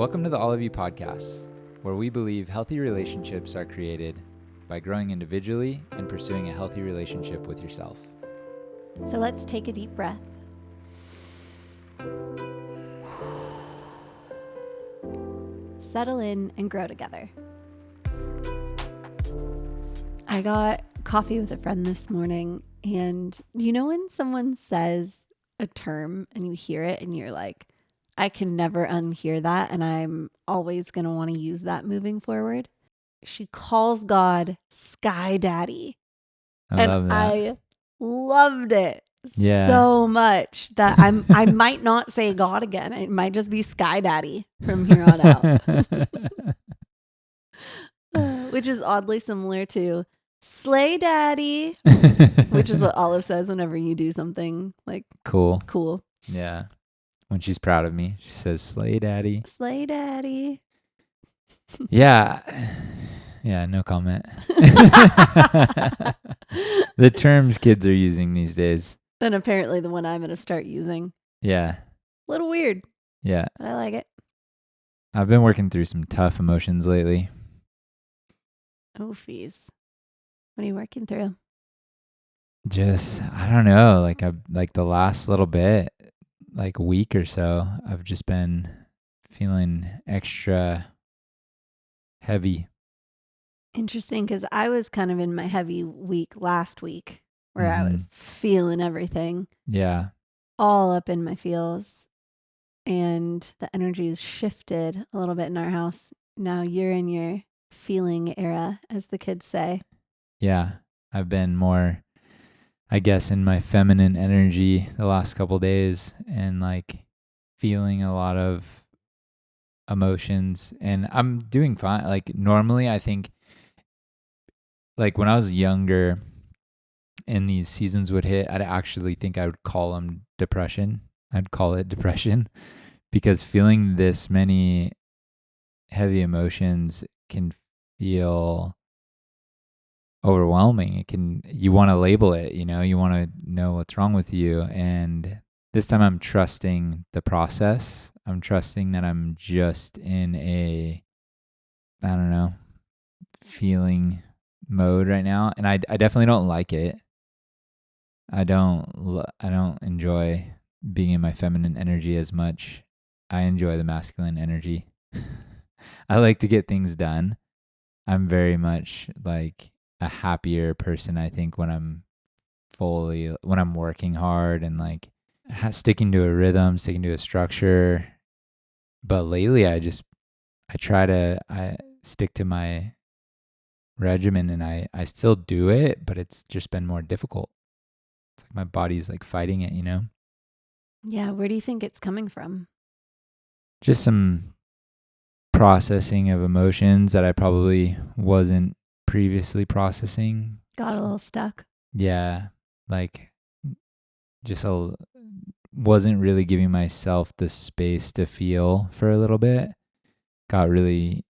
Welcome to the All of You podcast, where we believe healthy relationships are created by growing individually and pursuing a healthy relationship with yourself. So let's take a deep breath. Settle in and grow together. I got coffee with a friend this morning, and you know when someone says a term and you hear it and you're like, I can never unhear that, and I'm always going to want to use that moving forward? She calls God Sky Daddy. I love that. I loved it Yeah. so much that I might not say God again. It might just be Sky Daddy from here on out. Which is oddly similar to Slay Daddy, which is what Olive says whenever you do something like cool. Yeah. When she's proud of me, she says, Slay Daddy. Slay Daddy. Yeah. Yeah, no comment. The terms kids are using these days. And apparently the one I'm going to start using. Yeah. A little weird. Yeah. But I like it. I've been working through some tough emotions lately. Oh, fees. What are you working through? Just, I don't know, like the last little bit, like week or so, I've just been feeling extra heavy. Interesting, because I was kind of in my heavy week last week where I was feeling everything. Yeah. All up in my feels. And the energy has shifted a little bit in our house. Now you're in your feeling era, as the kids say. Yeah. I've been more, I guess, in my feminine energy the last couple days and like feeling a lot of emotions, and I'm doing fine. Like normally I think like when I was younger and these seasons would hit, I'd actually think I would call them depression. I'd call it depression because feeling this many heavy emotions can feel overwhelming. You want to label it, you want to know what's wrong with you. And this time I'm trusting the process. I'm trusting that I'm just in a, I don't know, feeling mode right now. And I definitely don't like it. I don't enjoy being in my feminine energy as much. I enjoy the masculine energy. I like to get things done. I'm very much like a happier person, I think, when I'm working hard and like sticking to a rhythm, sticking to a structure. But lately I try to stick to my regimen, and I still do it, but it's just been more difficult. It's like my body's like fighting it, Yeah, where do you think it's coming from? Just some processing of emotions that I probably wasn't previously processing. Got a little stuck. Yeah, like just wasn't really giving myself the space to feel for a little bit. Got really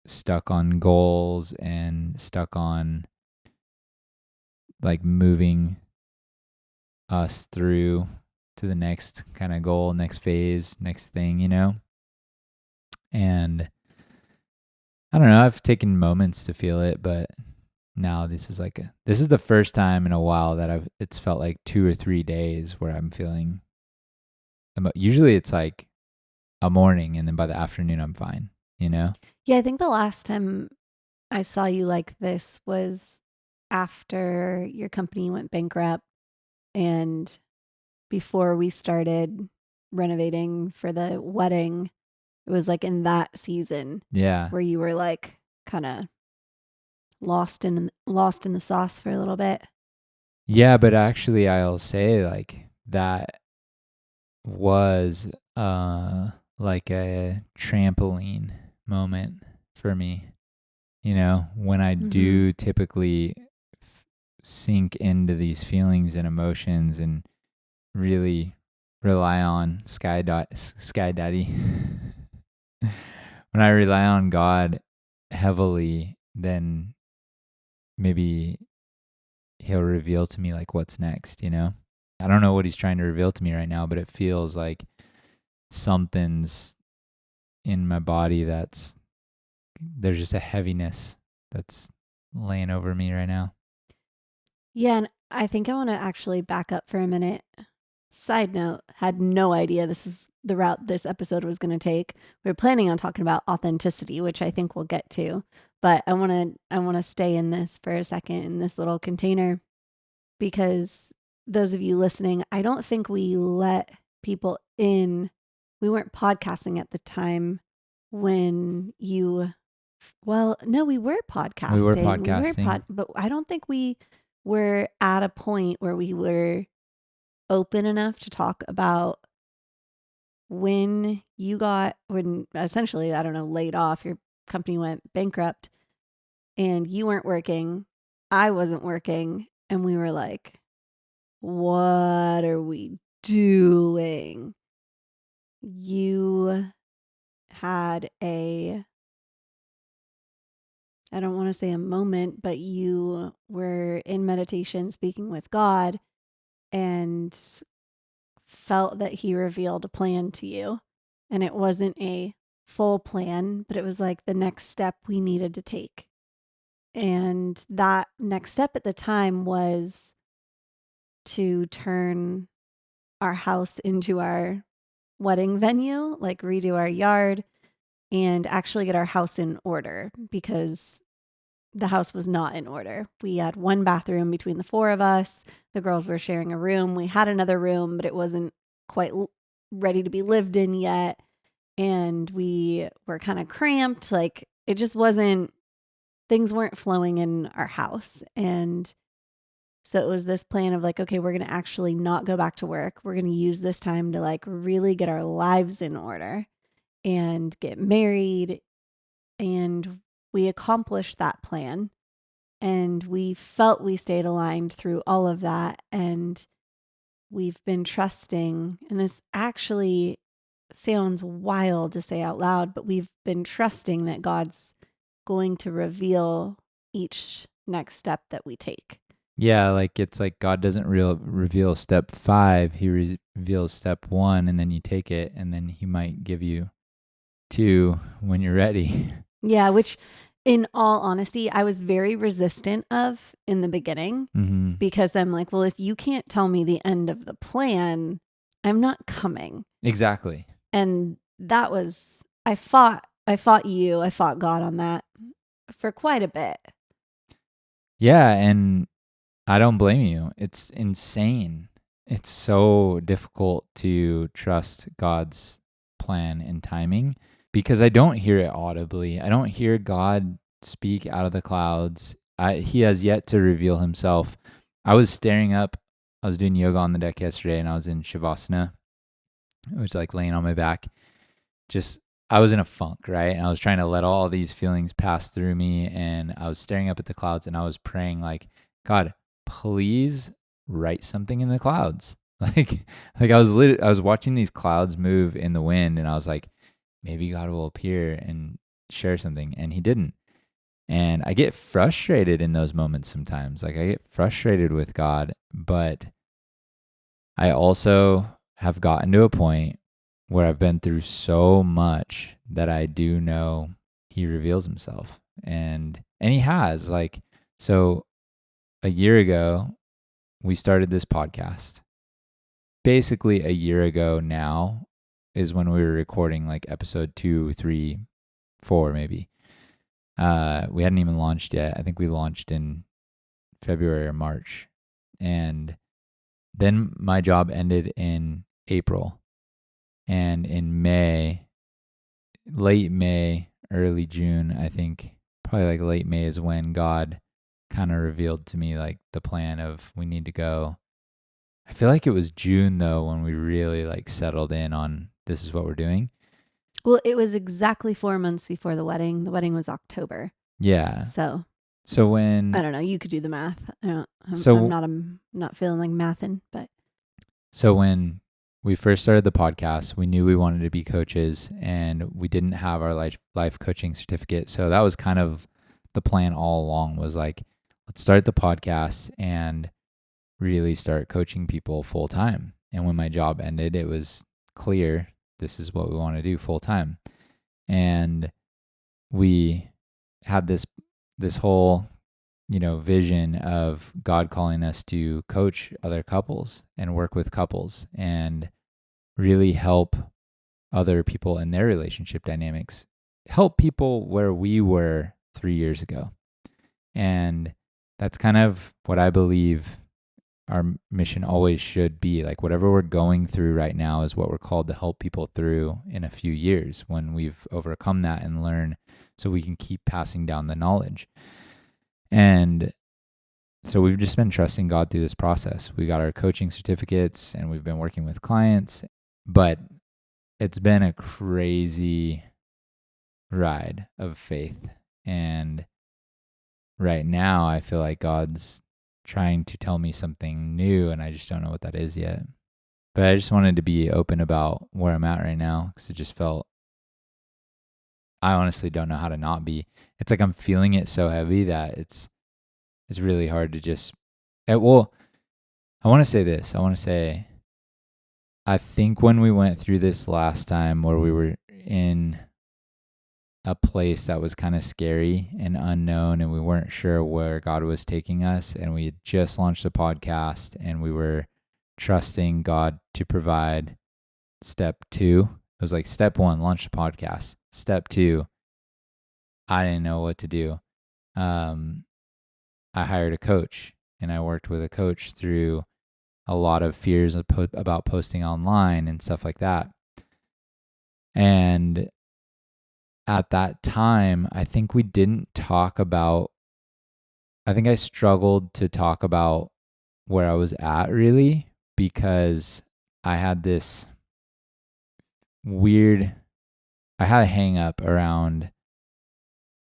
stuck on goals and stuck on like moving us through to the next kind of goal, next phase, next thing, And I don't know, I've taken moments to feel it, but now this is the first time in a while that it's felt like 2 or 3 days where I'm feeling, usually it's like a morning and then by the afternoon I'm fine, Yeah, I think the last time I saw you like this was after your company went bankrupt and before we started renovating for the wedding. It was like in that season. Yeah. Where you were like kind of lost in the sauce for a little bit. Yeah, but actually I'll say like that was like a trampoline moment for me. When I do typically sink into these feelings and emotions and really rely on Sky Daddy. When I rely on God heavily, then maybe he'll reveal to me like what's next, I don't know what he's trying to reveal to me right now, but it feels like something's in my body there's just a heaviness that's laying over me right now. Yeah, and I think I want to actually back up for a minute. Side note, had no idea this is the route this episode was going to take. We were planning on talking about authenticity, which I think we'll get to, but I want to stay in this for a second in this little container, because those of you listening, I don't think we let people in. We weren't podcasting at the time when you, well, no, we were podcasting. We were podcasting. But I don't think we were at a point where we were open enough to talk about when essentially, I don't know, laid off, your company went bankrupt and you weren't working, I wasn't working, and we were like, what are we doing? You had I don't want to say a moment, but you were in meditation speaking with God and felt that he revealed a plan to you. And it wasn't a full plan, but it was like the next step we needed to take. And that next step at the time was to turn our house into our wedding venue, like redo our yard and actually get our house in order, because the house was not in order. We had one bathroom between the four of us. The girls were sharing a room. We had another room, but it wasn't quite ready to be lived in yet. And we were kind of cramped. Like, it just wasn't, things weren't flowing in our house. And so it was this plan of like, okay, we're going to actually not go back to work. We're going to use this time to like really get our lives in order and get married. And we accomplished that plan. And we felt we stayed aligned through all of that. And we've been trusting, and this actually sounds wild to say out loud, but we've been trusting that God's going to reveal each next step that we take. Yeah, like it's like God doesn't reveal step 5. He reveals step 1, and then you take it, and then he might give you 2 when you're ready. Yeah, which in all honesty, I was very resistant of in the beginning, because I'm like, well, if you can't tell me the end of the plan, I'm not coming. Exactly. And that was, I fought God on that for quite a bit. Yeah, and I don't blame you. It's insane. It's so difficult to trust God's plan and timing because I don't hear it audibly. I don't hear God speak out of the clouds. He has yet to reveal himself. I was staring up. I was doing yoga on the deck yesterday, and I was in Shavasana, which is like laying on my back. I was in a funk, right? And I was trying to let all these feelings pass through me, and I was staring up at the clouds, and I was praying like, God, please write something in the clouds. Like I was watching these clouds move in the wind, and I was like, maybe God will appear and share something, and he didn't. And I get frustrated in those moments sometimes. Like I get frustrated with God, but I also have gotten to a point where I've been through so much that I do know he reveals himself. And he has, like, so a year ago, we started this podcast. Basically a year ago now is when we were recording like episode 2, 3, 4 maybe. We hadn't even launched yet. I think we launched in February or March. And then my job ended in April. And in May, late May, early June, I think, probably like late May is when God kind of revealed to me like the plan of we need to go. I feel like it was June though when we really like settled in on this is what we're doing. Well, it was exactly 4 months before the wedding. The wedding was October. Yeah. So when I don't know, you could do the math. I'm not feeling like mathing, but so when we first started the podcast, we knew we wanted to be coaches, and we didn't have our life coaching certificate. So that was kind of the plan all along, was like, let's start the podcast and really start coaching people full time. And when my job ended, it was clear this is what we want to do full time. And we had this whole, vision of God calling us to coach other couples and work with couples and really help other people in their relationship dynamics, help people where we were 3 years ago. And that's kind of what I believe our mission always should be. Like, whatever we're going through right now is what we're called to help people through in a few years when we've overcome that and learn, so we can keep passing down the knowledge. And so we've just been trusting God through this process. We got our coaching certificates and we've been working with clients, but it's been a crazy ride of faith. And right now I feel like God's trying to tell me something new, and I just don't know what that is yet. But I just wanted to be open about where I'm at right now, because it just felt, I honestly don't know how to not be. It's like I'm feeling it so heavy that it's really hard to just, well, I want to say this. I think when we went through this last time where we were in a place that was kind of scary and unknown, and we weren't sure where God was taking us, and we had just launched a podcast, and we were trusting God to provide step 2. It was like step 1, launch the podcast. Step 2, I didn't know what to do. I hired a coach, and I worked with a coach through a lot of fears about posting online and stuff like that. And at that time, I think I struggled to talk about where I was at, really, because I had this I had a hang up around,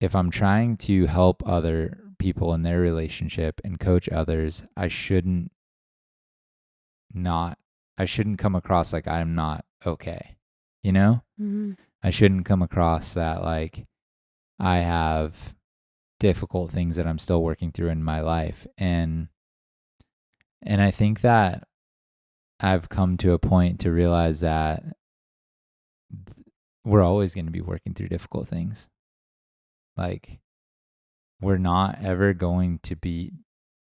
if I'm trying to help other people in their relationship and coach others, I shouldn't come across like I'm not okay, Mm-hmm. I shouldn't come across that like I have difficult things that I'm still working through in my life. And I think that I've come to a point to realize that we're always going to be working through difficult things. Like, we're not ever going to be,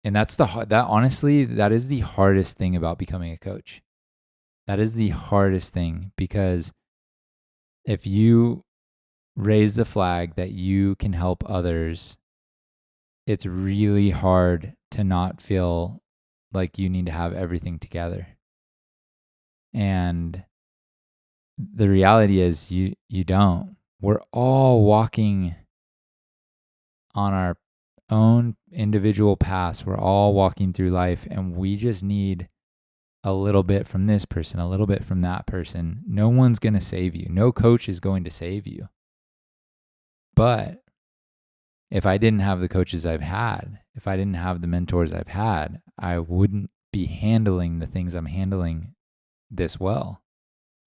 and that honestly, that is the hardest thing about becoming a coach. That is the hardest thing, because if you raise the flag that you can help others, it's really hard to not feel like you need to have everything together. And the reality is you don't. We're all walking on our own individual paths. We're all walking through life, and we just need a little bit from this person, a little bit from that person. No one's going to save you. No coach is going to save you. But if I didn't have the coaches I've had, if I didn't have the mentors I've had, I wouldn't be handling the things I'm handling this well.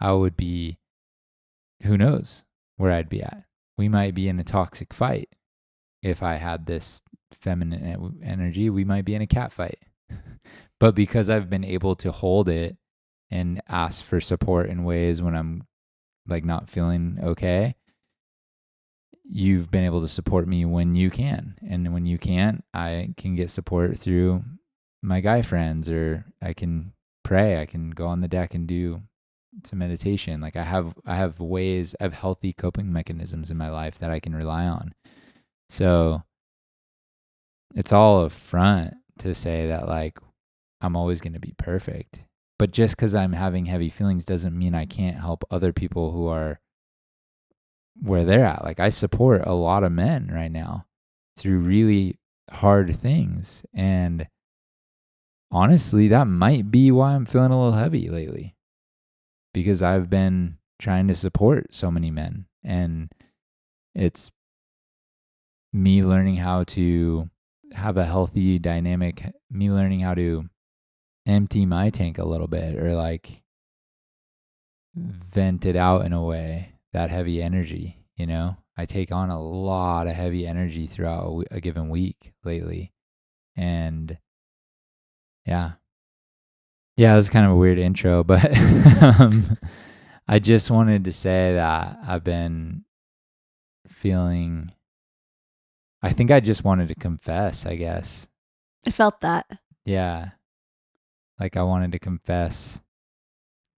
I would be, who knows where I'd be at. We might be in a toxic fight. If I had this feminine energy, we might be in a cat fight. But because I've been able to hold it and ask for support in ways when I'm like not feeling okay, you've been able to support me when you can. And when you can't, I can get support through my guy friends, or I can pray. I can go on the deck and do some meditation. Like, I have healthy coping mechanisms in my life that I can rely on. So it's all a front to say that like I'm always going to be perfect. But just because I'm having heavy feelings doesn't mean I can't help other people who are where they're at. Like, I support a lot of men right now through really hard things. And honestly, that might be why I'm feeling a little heavy lately, because I've been trying to support so many men. And it's me learning how to have a healthy dynamic, me learning how to empty my tank a little bit, or like vent it out in a way, that heavy energy, I take on a lot of heavy energy throughout a given week lately. And yeah, it was kind of a weird intro, but I just wanted to say that I've been feeling, I think I just wanted to confess, I guess. I felt that. Yeah. Like I wanted to confess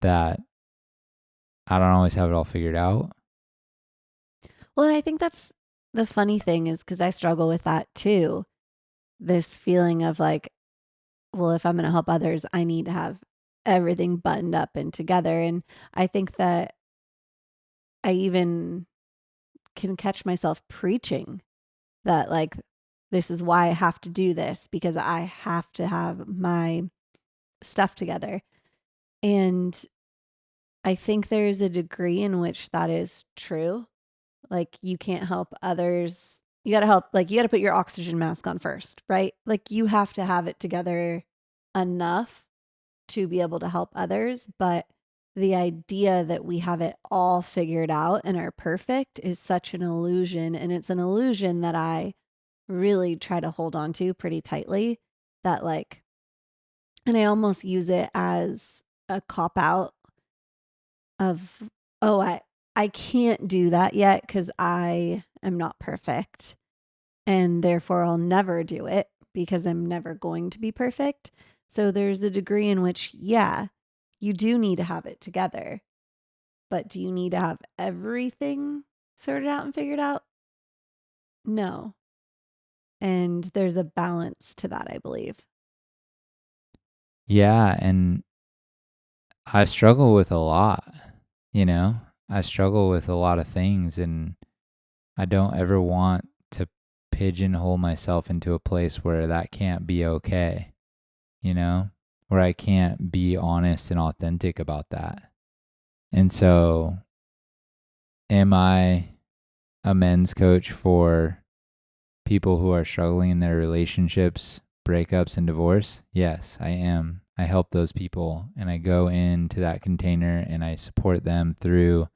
that I don't always have it all figured out. Well, and I think that's the funny thing is because I struggle with that too. This feeling of like, well, if I'm going to help others, I need to have everything buttoned up and together. And I think that I even can catch myself preaching that, like, this is why I have to do this because I have to have my stuff together. And I think there's a degree in which that is true. Like, you can't help others. You got to help, like, you got to put your oxygen mask on first, right? Like, you have to have it together enough to be able to help others. But the idea that we have it all figured out and are perfect is such an illusion. And it's an illusion that I really try to hold on to pretty tightly. That, like, and I almost use it as a cop out of, oh, I can't do that yet because I am not perfect. And therefore I'll never do it because I'm never going to be perfect. So there's a degree in which, yeah, you do need to have it together. But do you need to have everything sorted out and figured out? No. And there's a balance to that, I believe. Yeah. And I struggle with a lot, you know? I struggle with a lot of things, and I don't ever want to pigeonhole myself into a place where that can't be okay, you know? Where I can't be honest and authentic about that. And so, am I a men's coach for people who are struggling in their relationships, breakups, and divorce? Yes, I am. I help those people, and I go into that container and I support them through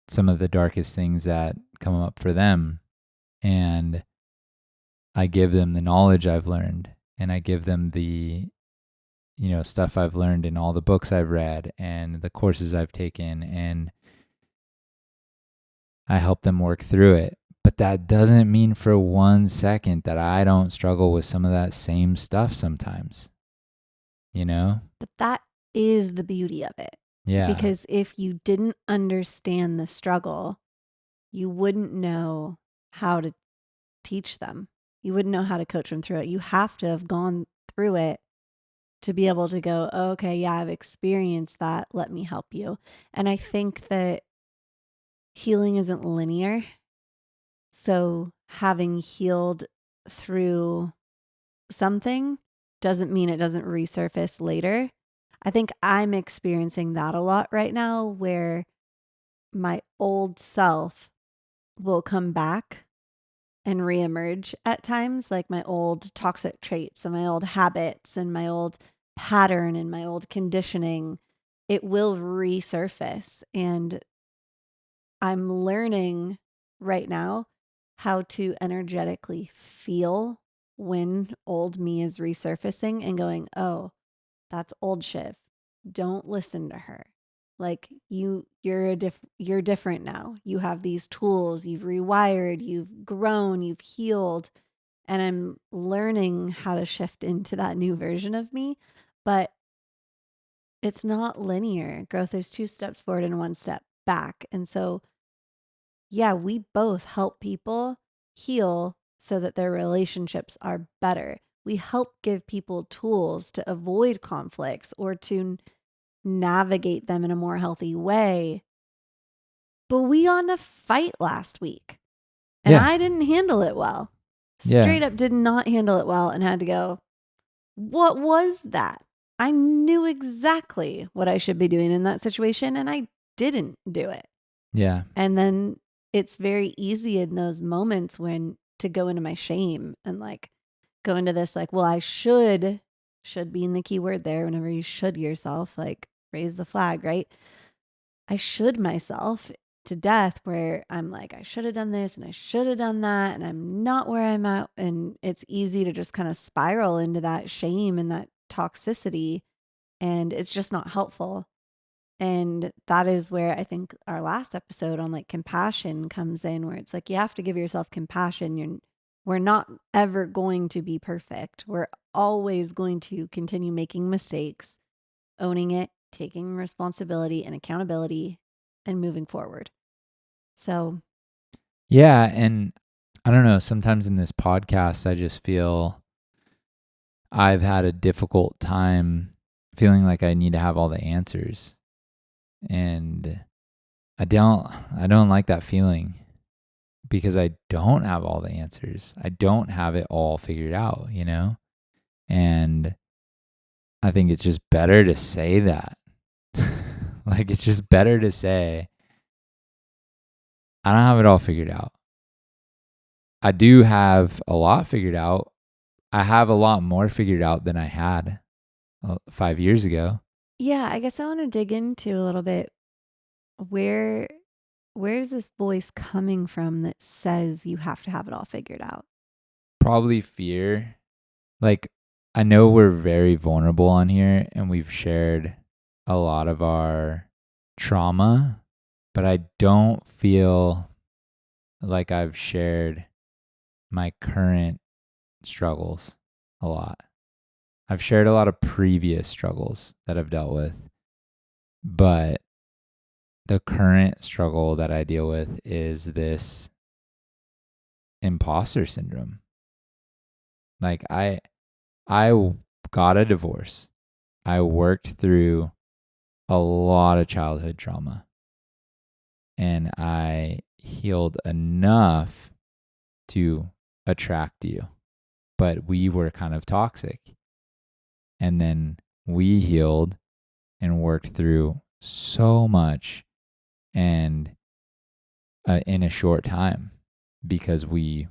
some of the darkest things that come up for them. And I give them the knowledge I've learned, and I give them the, stuff I've learned in all the books I've read and the courses I've taken, and I help them work through it. But that doesn't mean for 1 second that I don't struggle with some of that same stuff sometimes, you know? But that is the beauty of it. Yeah. Because if you didn't understand the struggle, you wouldn't know how to teach them. You wouldn't know how to coach them through it. You have to have gone through it to be able to go, oh, okay, yeah, I've experienced that. Let me help you. And I think that healing isn't linear. So having healed through something doesn't mean it doesn't resurface later. I think I'm experiencing that a lot right now where my old self will come back and reemerge at times, like my old toxic traits and my old habits and my old pattern and my old conditioning. It will resurface. And I'm learning right now how to energetically feel when old me is resurfacing and going, oh, that's old Shiv. Don't listen to her. Like you're different now. You have these tools, you've rewired, you've grown, you've healed, and I'm learning how to shift into that new version of me, but it's not linear. Growth is 2 steps forward and 1 step back. And so, yeah, we both help people heal so that their relationships are better. We help give people tools to avoid conflicts or to navigate them in a more healthy way. But we got in a fight last week and Yeah. I didn't handle it well. Yeah. Straight up did not handle it well and had to go, what was that? I knew exactly what I should be doing in that situation and I didn't do it. Yeah. And then it's very easy in those moments when to go into my shame and like go into this like, well, I should being the key word there. Whenever you should yourself, like raise the flag, right? I should myself to death where I'm like, I should have done this and I should have done that. And I'm not where I'm at. And it's easy to just kind of spiral into that shame and that toxicity. And it's just not helpful. And that is where I think our last episode on like compassion comes in, where it's like you have to give yourself compassion. We're not ever going to be perfect. We're always going to continue making mistakes, owning it, taking responsibility and accountability, and moving forward. So, Yeah. And I don't know, sometimes in this podcast, I just feel I've had a difficult time feeling like I need to have all the answers. And I don't like that feeling because I don't have all the answers. I don't have it all figured out, you know? And I think it's just better to say that. Like, it's just better to say, I don't have it all figured out. I do have a lot figured out. I have a lot more figured out than I had 5 years ago. yeah, I guess I want to dig into a little bit where is this voice coming from that says you have to have it all figured out? Probably fear. Like, I know we're very vulnerable on here and we've shared a lot of our trauma, but I don't feel like I've shared my current struggles a lot. I've shared a lot of previous struggles that I've dealt with, but the current struggle that I deal with is this imposter syndrome. Like, I got a divorce. I worked through a lot of childhood trauma and I healed enough to attract you, but we were kind of toxic. And then we healed and worked through so much and in a short time because we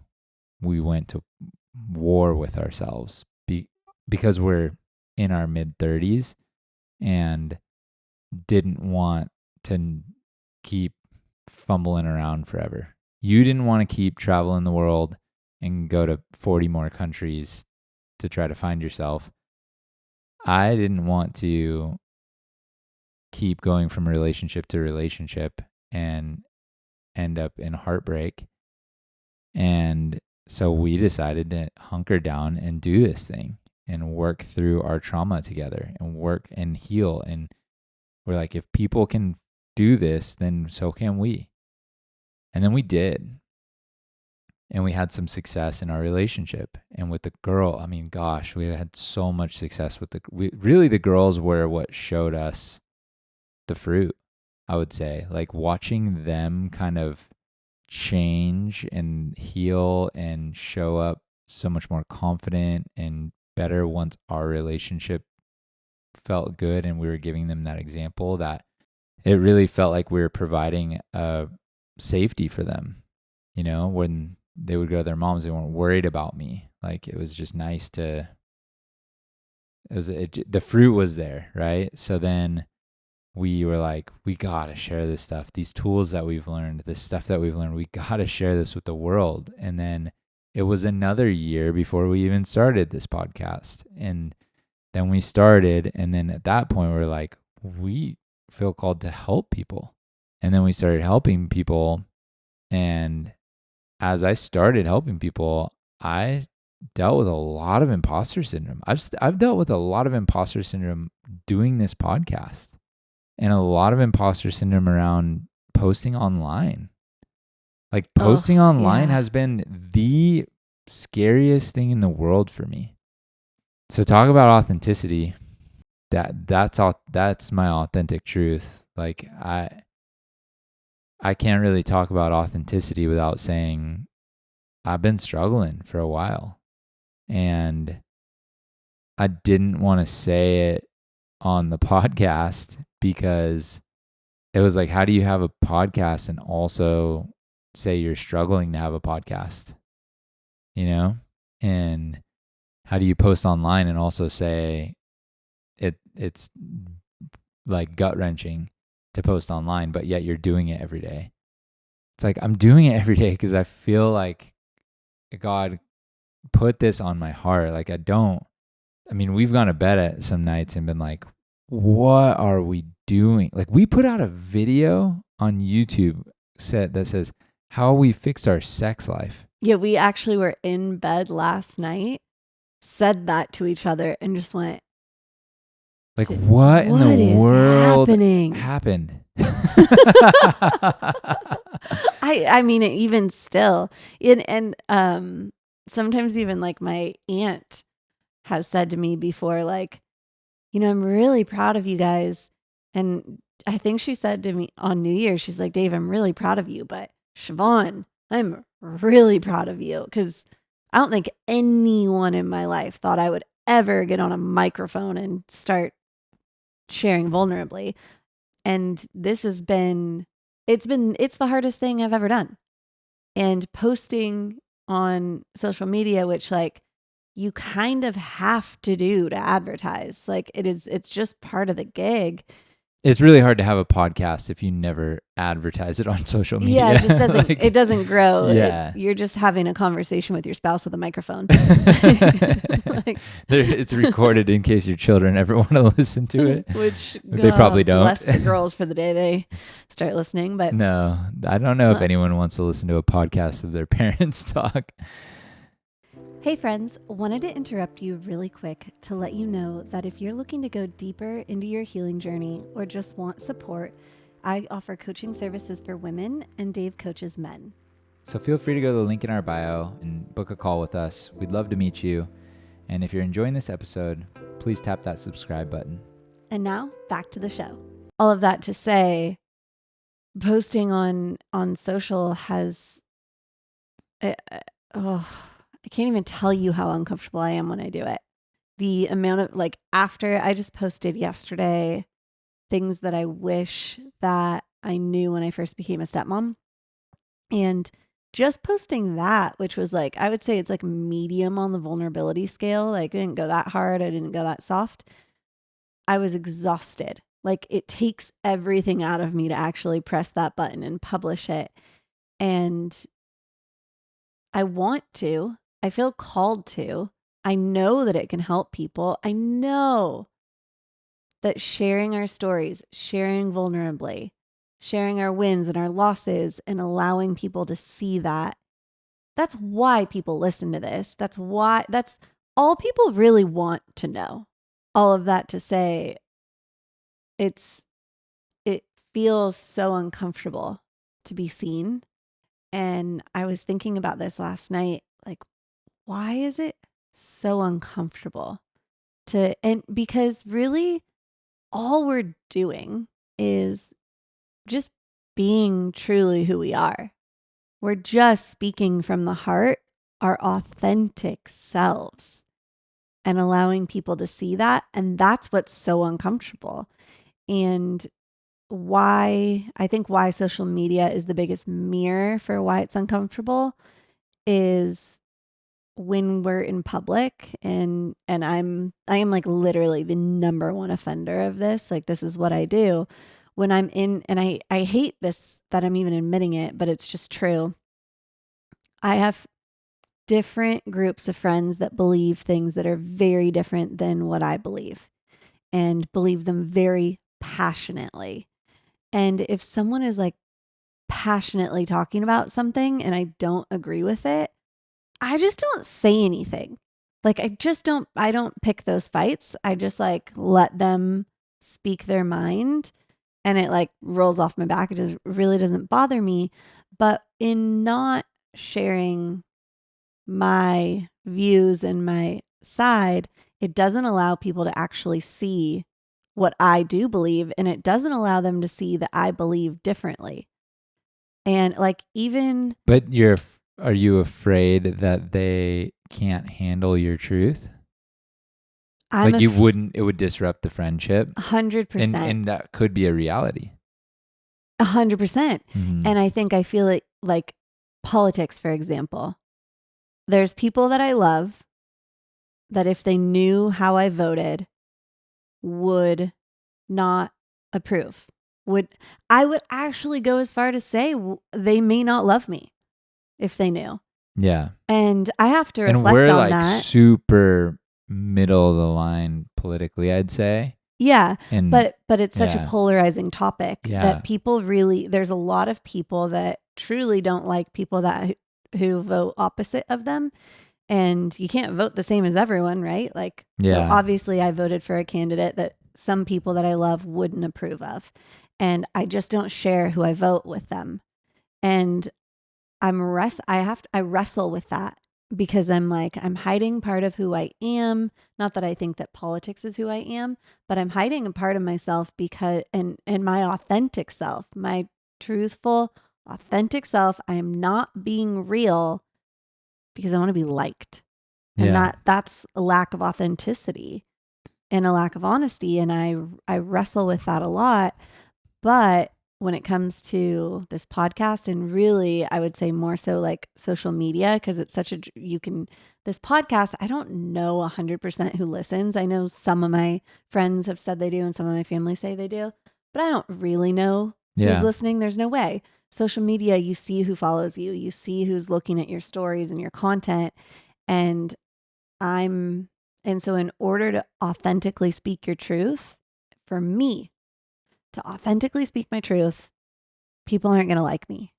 went to war with ourselves because we're in our mid 30s and didn't want to keep fumbling around forever. You didn't want to keep traveling the world and go to 40 more countries to try to find yourself. I didn't want to keep going from relationship to relationship and end up in heartbreak. And so we decided to hunker down and do this thing and work through our trauma together and work and heal. And we're like, if people can do this, then so can we. And then we did. And we had some success in our relationship. And with the girl, I mean, gosh, we had so much success with the girls were what showed us the fruit, I would say. Like watching them kind of change and heal and show up so much more confident and better once our relationship felt good and we were giving them that example, that it really felt like we were providing a safety for them. You know, when they would go to their moms, they weren't worried about me. Like it was just nice to, the fruit was there, right? So then we were like, we got to share this stuff, these tools that we've learned, this stuff that we've learned, we got to share this with the world. And then it was another year before we even started this podcast. And then we started. And then at that point, we were like, we feel called to help people. And then we started helping people. And as I started helping people, I dealt with a lot of imposter syndrome. I've dealt with a lot of imposter syndrome doing this podcast. And a lot of imposter syndrome around posting online. Like posting online has been the scariest thing in the world for me. So talk about authenticity. That's my authentic truth. Like I can't really talk about authenticity without saying I've been struggling for a while. And I didn't want to say it on the podcast because it was like, how do you have a podcast and also say you're struggling to have a podcast? You know? And how do you post online and also say it's like gut-wrenching to post online, but yet you're doing it every day? It's like, I'm doing it every day because I feel like God put this on my heart. Like we've gone to bed at some nights and been like, what are we doing? Like, we put out a video on YouTube that says how we fixed our sex life. Yeah, we actually were in bed last night, said that to each other, and just went, like, what in the world happened? I mean, even still, and sometimes even like my aunt has said to me before, like, I'm really proud of you guys. And I think she said to me on New Year's, she's like, Dave, I'm really proud of you, but Siobhan, I'm really proud of you, because I don't think anyone in my life thought I would ever get on a microphone and start sharing vulnerably. And this has been, it's the hardest thing I've ever done. And posting on social media, which like you kind of have to do to advertise. Like it's just part of the gig. It's really hard to have a podcast if you never advertise it on social media. Yeah, it just doesn't, it doesn't grow. Yeah. You're just having a conversation with your spouse with a microphone. It's recorded in case your children ever want to listen to it. Which they probably don't. Bless the girls for the day they start listening. But no, I don't know if anyone wants to listen to a podcast of their parents talk. Hey friends, wanted to interrupt you really quick to let you know that if you're looking to go deeper into your healing journey or just want support, I offer coaching services for women and Dave coaches men. So feel free to go to the link in our bio and book a call with us. We'd love to meet you. And if you're enjoying this episode, please tap that subscribe button. And now back to the show. All of that to say, posting on social has, I can't even tell you how uncomfortable I am when I do it. The amount of after I just posted yesterday things that I wish that I knew when I first became a stepmom. And just posting that, which was I would say it's medium on the vulnerability scale. I didn't go that hard. I didn't go that soft. I was exhausted. It takes everything out of me to actually press that button and publish it. And I want to. I feel called to. I know that it can help people. I know that sharing our stories, sharing vulnerably, sharing our wins and our losses, and allowing people to see that's why people listen to this. That's all people really want to know. All of that to say, it feels so uncomfortable to be seen. And I was thinking about this last night, why is it so uncomfortable and because really all we're doing is just being truly who we are. We're just speaking from the heart, our authentic selves, and allowing people to see that. And that's what's so uncomfortable. And why social media is the biggest mirror for why it's uncomfortable is when we're in public and I am literally the number one offender of this. This is what I do when I'm in, and I hate this that I'm even admitting it, but it's just true. I have different groups of friends that believe things that are very different than what I believe and believe them very passionately. And if someone is passionately talking about something and I don't agree with it, I just don't say anything. I don't pick those fights. I just let them speak their mind and it rolls off my back. It just really doesn't bother me. But in not sharing my views and my side, it doesn't allow people to actually see what I do believe. And it doesn't allow them to see that I believe differently. And even. But are you afraid that they can't handle your truth? It would disrupt the friendship. 100%. And that could be a reality. 100%. Mm-hmm. And I feel it politics, for example. There's people that I love that if they knew how I voted would not approve. I would actually go as far to say they may not love me if they knew. Yeah. And I have to reflect on that. And we're super middle of the line politically, I'd say. Yeah. And But it's such a yeah. polarizing topic Yeah. that people really, there's a lot of people that truly don't like people that who vote opposite of them. And you can't vote the same as everyone, right? Like, so Yeah. obviously I voted for a candidate that some people that I love wouldn't approve of. And I just don't share who I vote with them. And I wrestle with that because I'm like, I'm hiding part of who I am. Not that I think that politics is who I am, but I'm hiding a part of myself because, and my authentic self, my truthful, authentic self, I am not being real because I want to be liked. And Yeah. that's a lack of authenticity and a lack of honesty. And I wrestle with that a lot. But when it comes to this podcast, and really, I would say more so like social media, because it's such a, this podcast, I don't know 100% who listens. I know some of my friends have said they do, and some of my family say they do, but I don't really know who's listening. There's no way. Social media, you see who follows you, you see who's looking at your stories and your content. And and so in order to authentically speak your truth, for me, to authentically speak my truth, people aren't going to like me.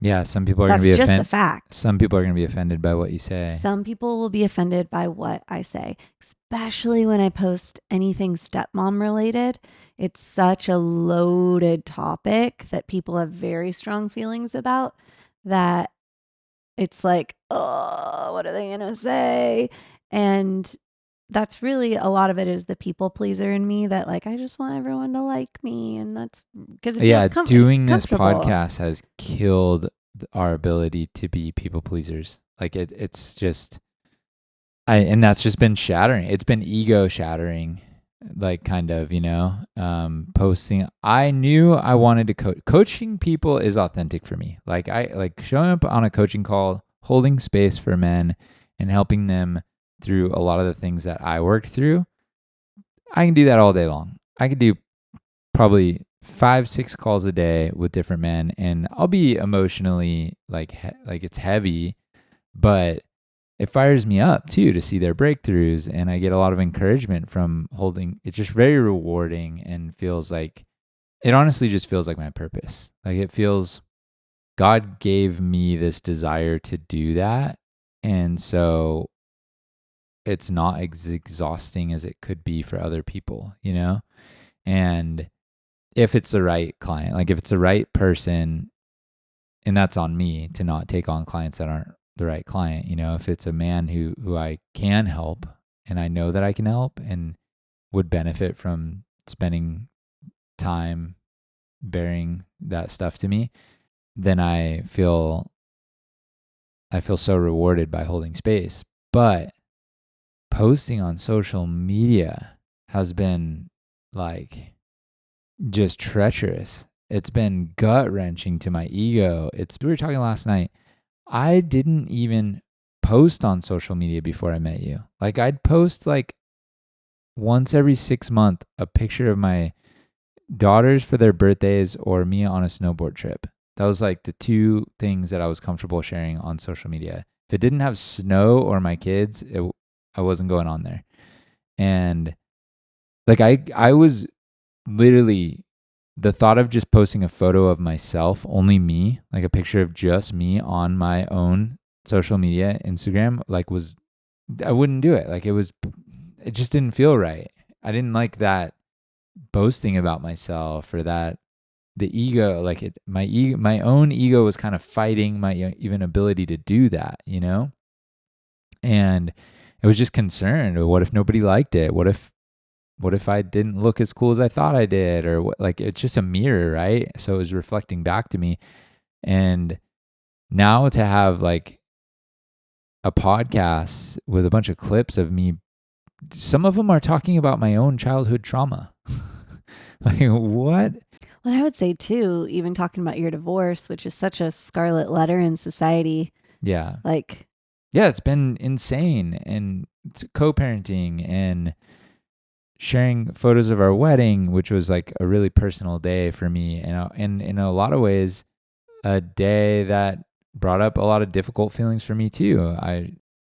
Yeah. Some people are going That's to be just the offended. fact. Some people are going to be offended by what you say. Some people will be offended by what I say, especially when I post anything stepmom related. It's such a loaded topic that people have very strong feelings about, that it's like, oh, what are they going to say? And that's really, a lot of it is the people pleaser in me, that like, I just want everyone to like me. And that's because it feels Doing this comfortable. podcast has killed our ability to be people pleasers. Like it's just, and that's just been shattering. It's been ego shattering, like kind of, posting. I knew I wanted to coaching people is authentic for me. Like I like showing up on a coaching call, holding space for men and helping them through a lot of the things that I worked through. I can do that all day long. I could do probably 5-6 calls a day with different men, and I'll be emotionally like it's heavy, but it fires me up too to see their breakthroughs, and I get a lot of encouragement from holding. It's just very rewarding and feels like, it honestly just feels like my purpose. Like it feels, God gave me this desire to do that, and so it's not as exhausting as it could be for other people, and if it's the right client, like if it's the right person, and that's on me to not take on clients that aren't the right client. If it's a man who I can help and I know that I can help and would benefit from spending time bearing that stuff to me, then I feel so rewarded by holding space. But posting on social media has been like just treacherous. It's been gut wrenching to my ego. We were talking last night. I didn't even post on social media before I met you. Like I'd post like once every 6 months a picture of my daughters for their birthdays or me on a snowboard trip. That was like the two things that I was comfortable sharing on social media. If it didn't have snow or my kids, I wasn't going on there. And like I was literally, the thought of just posting a photo of myself, only me, like a picture of just me on my own social media, Instagram, I wouldn't do it. Like it just didn't feel right. I didn't like that boasting about myself, or that the ego, my own ego was kind of fighting my even ability to do that, and I was just concerned. What if nobody liked it? What if I didn't look as cool as I thought I did? Or what? Like, it's just a mirror, right? So it was reflecting back to me. And now to have like a podcast with a bunch of clips of me, some of them are talking about my own childhood trauma. Like, what? Well, I would say too, even talking about your divorce, which is such a scarlet letter in society. Yeah. Like, yeah, it's been insane. And co-parenting and sharing photos of our wedding, which was like a really personal day for me, and in a lot of ways, a day that brought up a lot of difficult feelings for me too.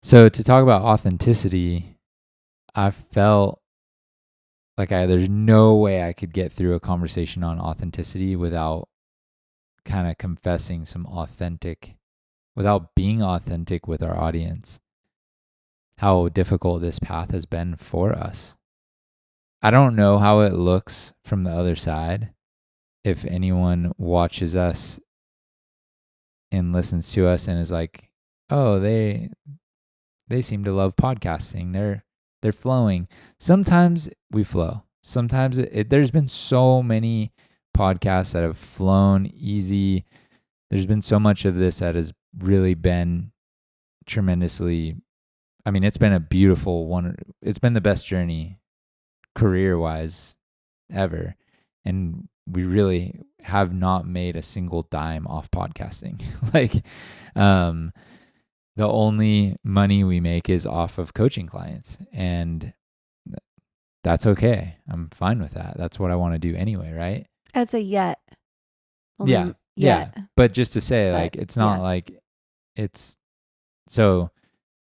So to talk about authenticity, I felt there's no way I could get through a conversation on authenticity without kind of confessing without being authentic with our audience. How difficult this path has been for us. I don't know how it looks from the other side. If anyone watches us and listens to us and is like, oh, they seem to love podcasting. They're flowing. Sometimes we flow. Sometimes there's been so many podcasts that have flown easy. There's been so much of this that has really been tremendously, I mean, it's been a beautiful one. It's been the best journey career-wise ever. And we really have not made a single dime off podcasting. The only money we make is off of coaching clients, and that's okay. I'm fine with that. That's what I want to do anyway, right? I'd say yet. Yeah. Yet. But just to say, like, it's not like it's so.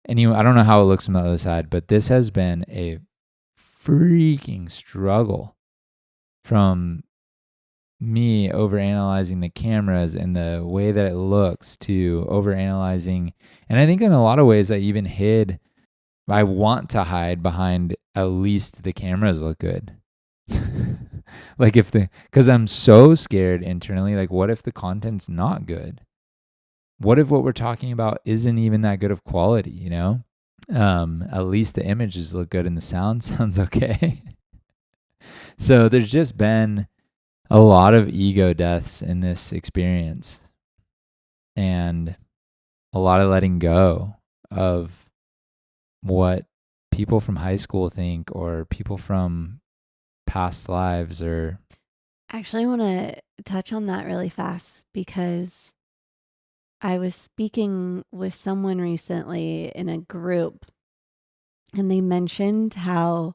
Anyway, I don't know how it looks from the other side, but this has been a freaking struggle from me overanalyzing the cameras and the way that it looks to overanalyzing. And I think in a lot of ways I want to hide behind at least the cameras look good. Because I'm so scared internally, like, what if the content's not good? What if what we're talking about isn't even that good of quality, you know? At least the images look good and the sound sounds okay. So there's just been a lot of ego deaths in this experience and a lot of letting go of what people from high school think or people from past lives or. Actually, I want to touch on that really fast because I was speaking with someone recently in a group and they mentioned how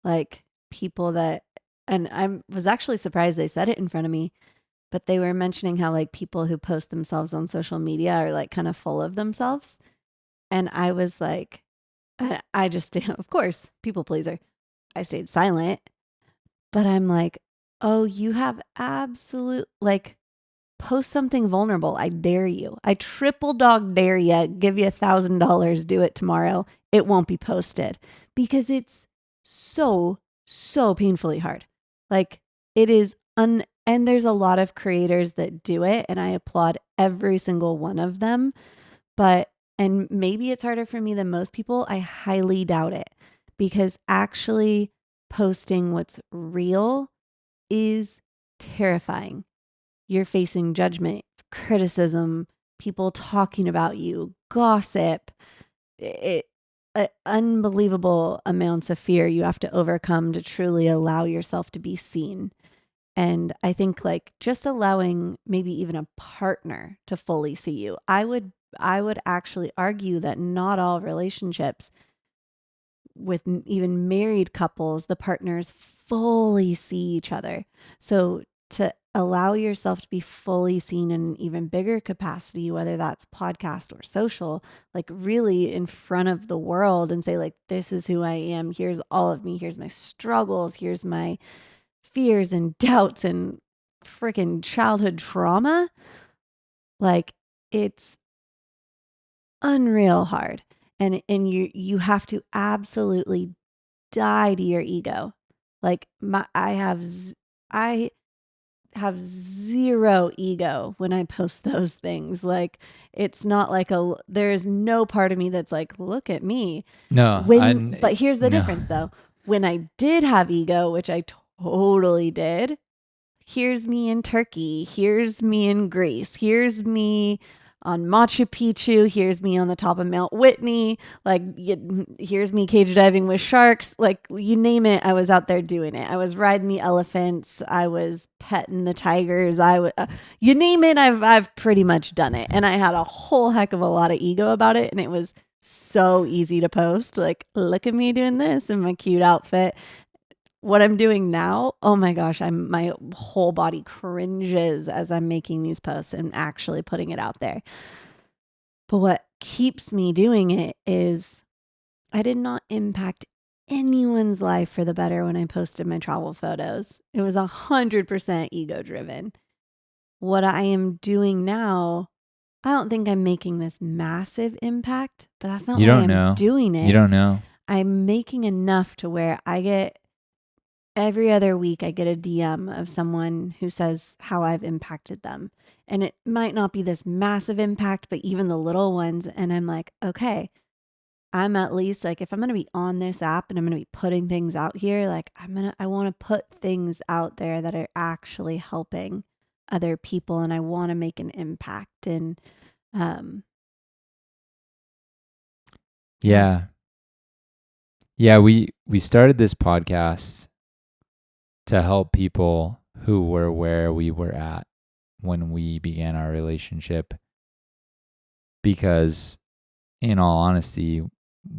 like people that, and I was actually surprised they said it in front of me, but they were mentioning how like people who post themselves on social media are like kind of full of themselves. And I was like, I just, of course, people pleaser. I stayed silent, but I'm like, oh, you have absolute, like, post something vulnerable. I dare you. I triple dog dare you. Give you $1,000. Do it tomorrow. It won't be posted because it's so, so painfully hard. Like it is and there's a lot of creators that do it and I applaud every single one of them. But, and maybe it's harder for me than most people. I highly doubt it because actually posting what's real is terrifying. You're facing judgment, criticism, people talking about you, gossip, unbelievable amounts of fear you have to overcome to truly allow yourself to be seen. And I think like just allowing maybe even a partner to fully see you. I would actually argue that not all relationships with even married couples, the partners fully see each other. So to allow yourself to be fully seen in an even bigger capacity, whether that's podcast or social, like really in front of the world and say like, this is who I am. Here's all of me. Here's my struggles. Here's my fears and doubts and freaking childhood trauma. Like it's unreal hard. And you have to absolutely die to your ego. Like I have zero ego when I post those things. Like it's not like there is no part of me that's like, look at me. No. But here's the difference though. When I did have ego, which I totally did, here's me in Turkey. Here's me in Greece. Here's me on Machu Picchu. Here's me on the top of Mount Whitney. Like, here's me cage diving with sharks. Like, you name it, I was out there doing it. I was riding the elephants. I was petting the tigers. You name it, I've pretty much done it. And I had a whole heck of a lot of ego about it. And it was so easy to post. Like, look at me doing this in my cute outfit. What I'm doing now, oh my gosh, my whole body cringes as I'm making these posts and actually putting it out there. But what keeps me doing it is I did not impact anyone's life for the better when I posted my travel photos. It was 100% ego driven. What I am doing now, I don't think I'm making this massive impact, but that's not You why don't I'm know. doing it. You don't know. I'm making enough to where I get every other week, I get a DM of someone who says how I've impacted them. And it might not be this massive impact, but even the little ones. And I'm like, okay, I'm at least like, if I'm going to be on this app and I'm going to be putting things out here, like I want to put things out there that are actually helping other people, and I want to make an impact. And, Yeah. Yeah, we started this podcast to help people who were where we were at when we began our relationship, because in all honesty,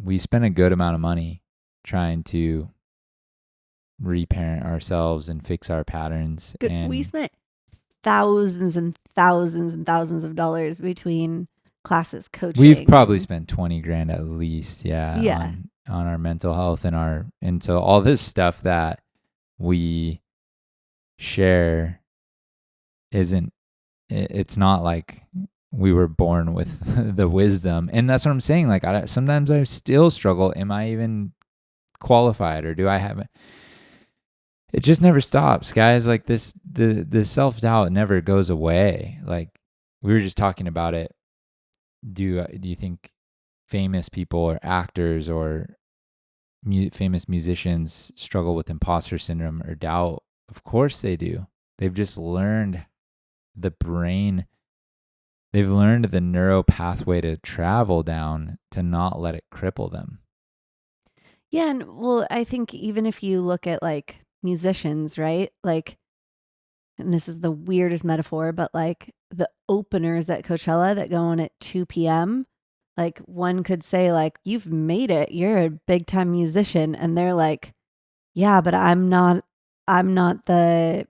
we spent a good amount of money trying to reparent ourselves and fix our patterns. And we spent thousands and thousands and thousands of dollars between classes, coaching. We've probably spent 20 grand at least. Yeah. On our mental health and so all this stuff that we share it's not like we were born with the wisdom. And that's what I'm saying. Like, sometimes I still struggle. Am I even qualified, or do I have it? It just never stops, guys. Like the self-doubt never goes away. Like, we were just talking about it. Do you think famous people or actors or famous musicians struggle with imposter syndrome or doubt? Of course they do. They've just learned the brain. They've learned the neuro pathway to travel down to not let it cripple them. Yeah. And well, I think even if you look at like musicians, right? Like, and this is the weirdest metaphor, but like the openers at Coachella that go on at 2 p.m., like one could say like, you've made it, you're a big time musician. And they're like, yeah, but I'm not the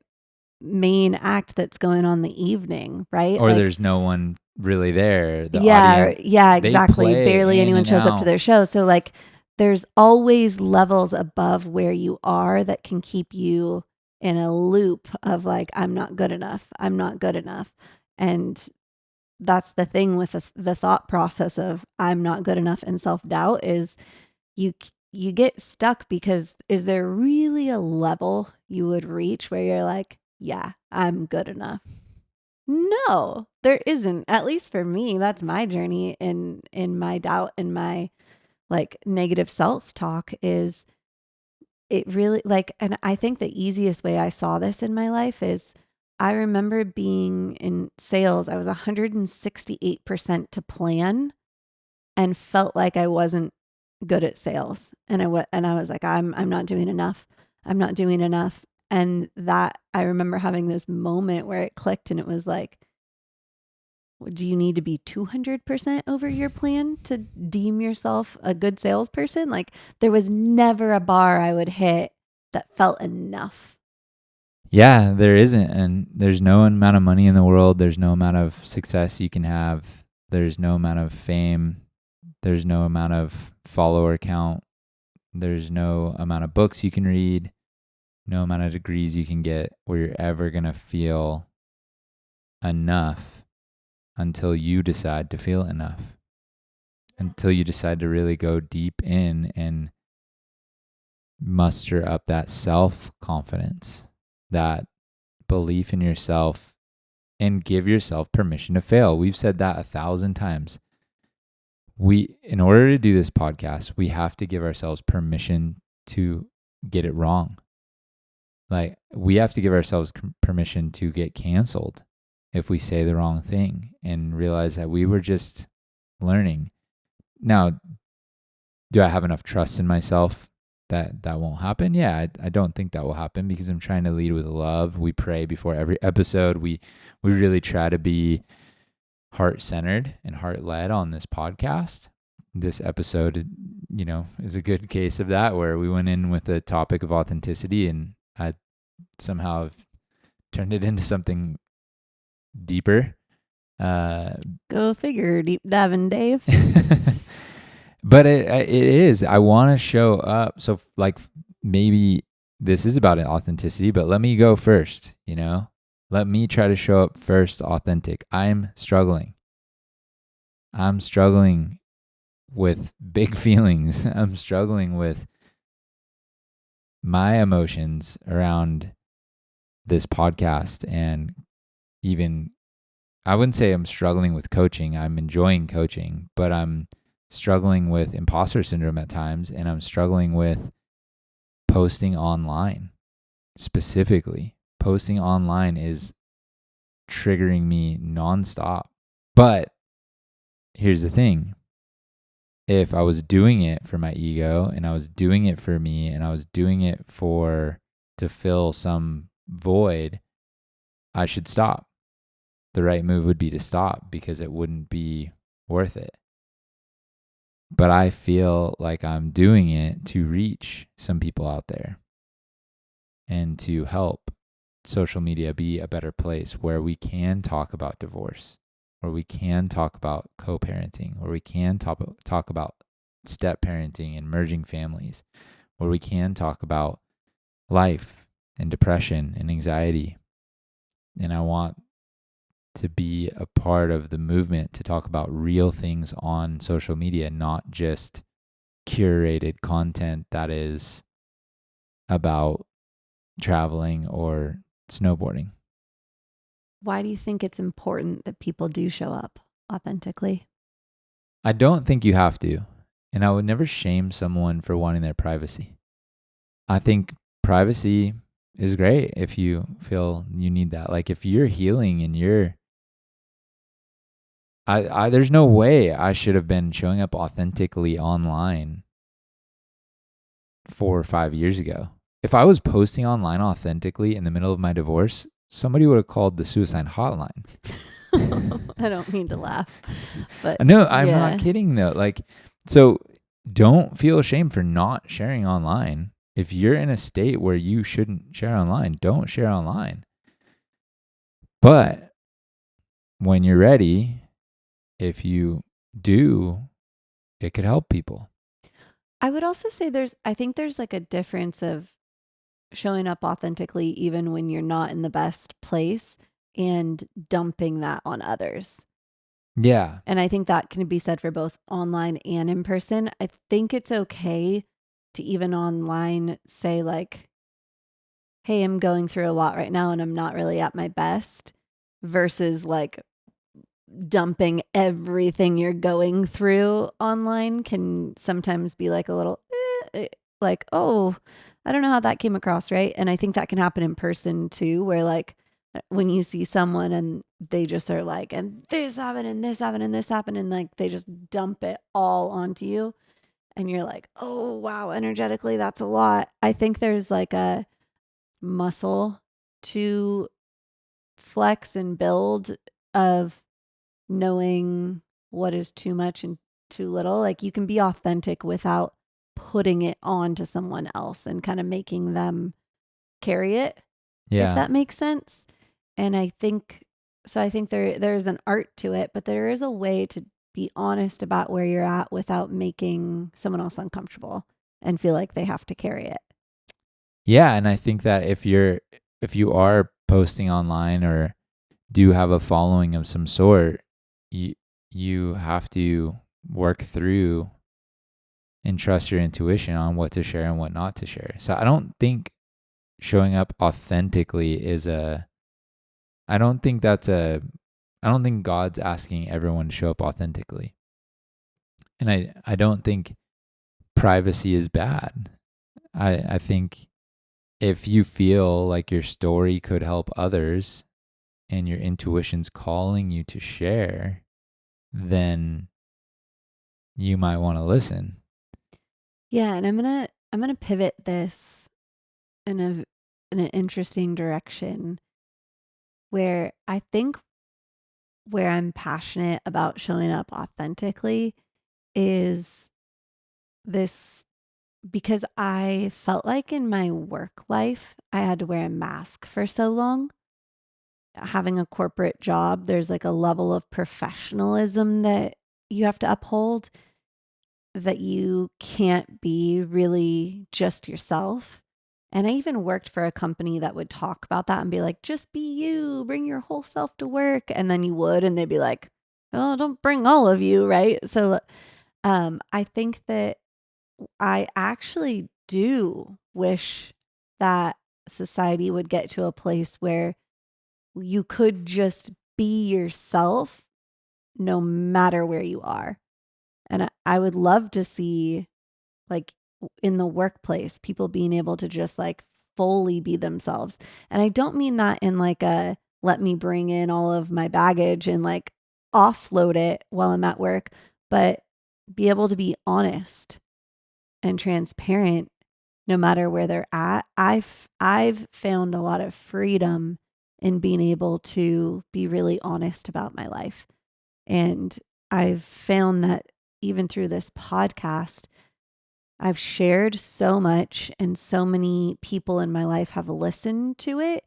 main act that's going on the evening, right? Or Like, there's no one really there. The yeah, audience, yeah, they exactly. play Barely in anyone and shows up to out. their show. So like there's always levels above where you are that can keep you in a loop of like, I'm not good enough. I'm not good enough. And that's the thing with the thought process of I'm not good enough and self-doubt is you get stuck, because is there really a level you would reach where you're like, yeah, I'm good enough? No, there isn't. At least for me, that's my journey in my doubt and my like negative self-talk is it really like, and I think the easiest way I saw this in my life is I remember being in sales. I was 168% to plan and felt like I wasn't good at sales. And I was like, I'm not doing enough. I'm not doing enough. And that I remember having this moment where it clicked, and it was like, do you need to be 200% over your plan to deem yourself a good salesperson? Like, there was never a bar I would hit that felt enough. Yeah, there isn't. And there's no amount of money in the world. There's no amount of success you can have. There's no amount of fame. There's no amount of follower count. There's no amount of books you can read. No amount of degrees you can get where you're ever going to feel enough until you decide to feel enough. Until you decide to really go deep in and muster up that self-confidence, that belief in yourself, and give yourself permission to fail. We've said that 1,000 times. In order to do this podcast, we have to give ourselves permission to get it wrong. Like, we have to give ourselves permission to get canceled if we say the wrong thing, and realize that we were just learning. Now, do I have enough trust in myself that won't happen? Yeah, I don't think that will happen, because I'm trying to lead with love. We pray before every episode. We really try to be heart-centered and heart-led on this podcast. This episode, is a good case of that, where we went in with the topic of authenticity, and I somehow have turned it into something deeper. Go figure, deep diving Dave. But it is. I want to show up. So like maybe this is about authenticity, but let me go first, you know? Let me try to show up first authentic. I'm struggling. I'm struggling with big feelings. I'm struggling with my emotions around this podcast, and even I wouldn't say I'm struggling with coaching. I'm enjoying coaching, but I'm struggling with imposter syndrome at times, and I'm struggling with posting online. Specifically, posting online is triggering me nonstop. But here's the thing. If I was doing it for my ego, and I was doing it for me, and I was doing it to fill some void, I should stop. The right move would be to stop because it wouldn't be worth it. But I feel like I'm doing it to reach some people out there and to help social media be a better place where we can talk about divorce, where we can talk about co-parenting, where we can talk about step parenting and merging families, where we can talk about life and depression and anxiety. And I want to be a part of the movement to talk about real things on social media, not just curated content that is about traveling or snowboarding. Why do you think it's important that people do show up authentically? I don't think you have to, and I would never shame someone for wanting their privacy. I think privacy is great if you feel you need that. Like if you're healing and there's no way I should have been showing up authentically online 4 or 5 years ago. If I was posting online authentically in the middle of my divorce, somebody would have called the suicide hotline. I don't mean to laugh, but no, I'm not kidding though. Like, so don't feel ashamed for not sharing online. If you're in a state where you shouldn't share online, don't share online. But when you're ready, if you do, it could help people. I would also say I think there's like a difference of showing up authentically even when you're not in the best place and dumping that on others. Yeah. And I think that can be said for both online and in person. I think it's okay to even online say like, hey, I'm going through a lot right now and I'm not really at my best, versus like dumping everything you're going through online can sometimes be like a little like, oh, I don't know how that came across, right? And I think that can happen in person too, where like when you see someone and they just are like, and this happened and this happened and this happened, and like they just dump it all onto you, and you're like, oh wow, energetically that's a lot. I think there's like a muscle to flex and build of knowing what is too much and too little. Like you can be authentic without putting it on to someone else and kind of making them carry it, if that makes sense. And I think there's an art to it, but there is a way to be honest about where you're at without making someone else uncomfortable and feel like they have to carry it. Yeah, and I think that if you are posting online or do have a following of some sort, you have to work through and trust your intuition on what to share and what not to share. So I don't think showing up authentically I don't think God's asking everyone to show up authentically. And I don't think privacy is bad. I think if you feel like your story could help others and your intuition's calling you to share, then you might want to listen. Yeah, and I'm gonna pivot this in an interesting direction where I think where I'm passionate about showing up authentically is this, because I felt like in my work life I had to wear a mask for so long. Having a corporate job, there's like a level of professionalism that you have to uphold that you can't be really just yourself. And I even worked for a company that would talk about that and be like, just be you, bring your whole self to work. And then you would, and they'd be like, oh, don't bring all of you, right? So I think that I actually do wish that society would get to a place where you could just be yourself no matter where you are. And I would love to see, like, in the workplace, people being able to just like fully be themselves. And I don't mean that in like a let me bring in all of my baggage and like offload it while I'm at work, but be able to be honest and transparent no matter where they're at. I've found a lot of freedom in being able to be really honest about my life. And I've found that even through this podcast, I've shared so much, and so many people in my life have listened to it,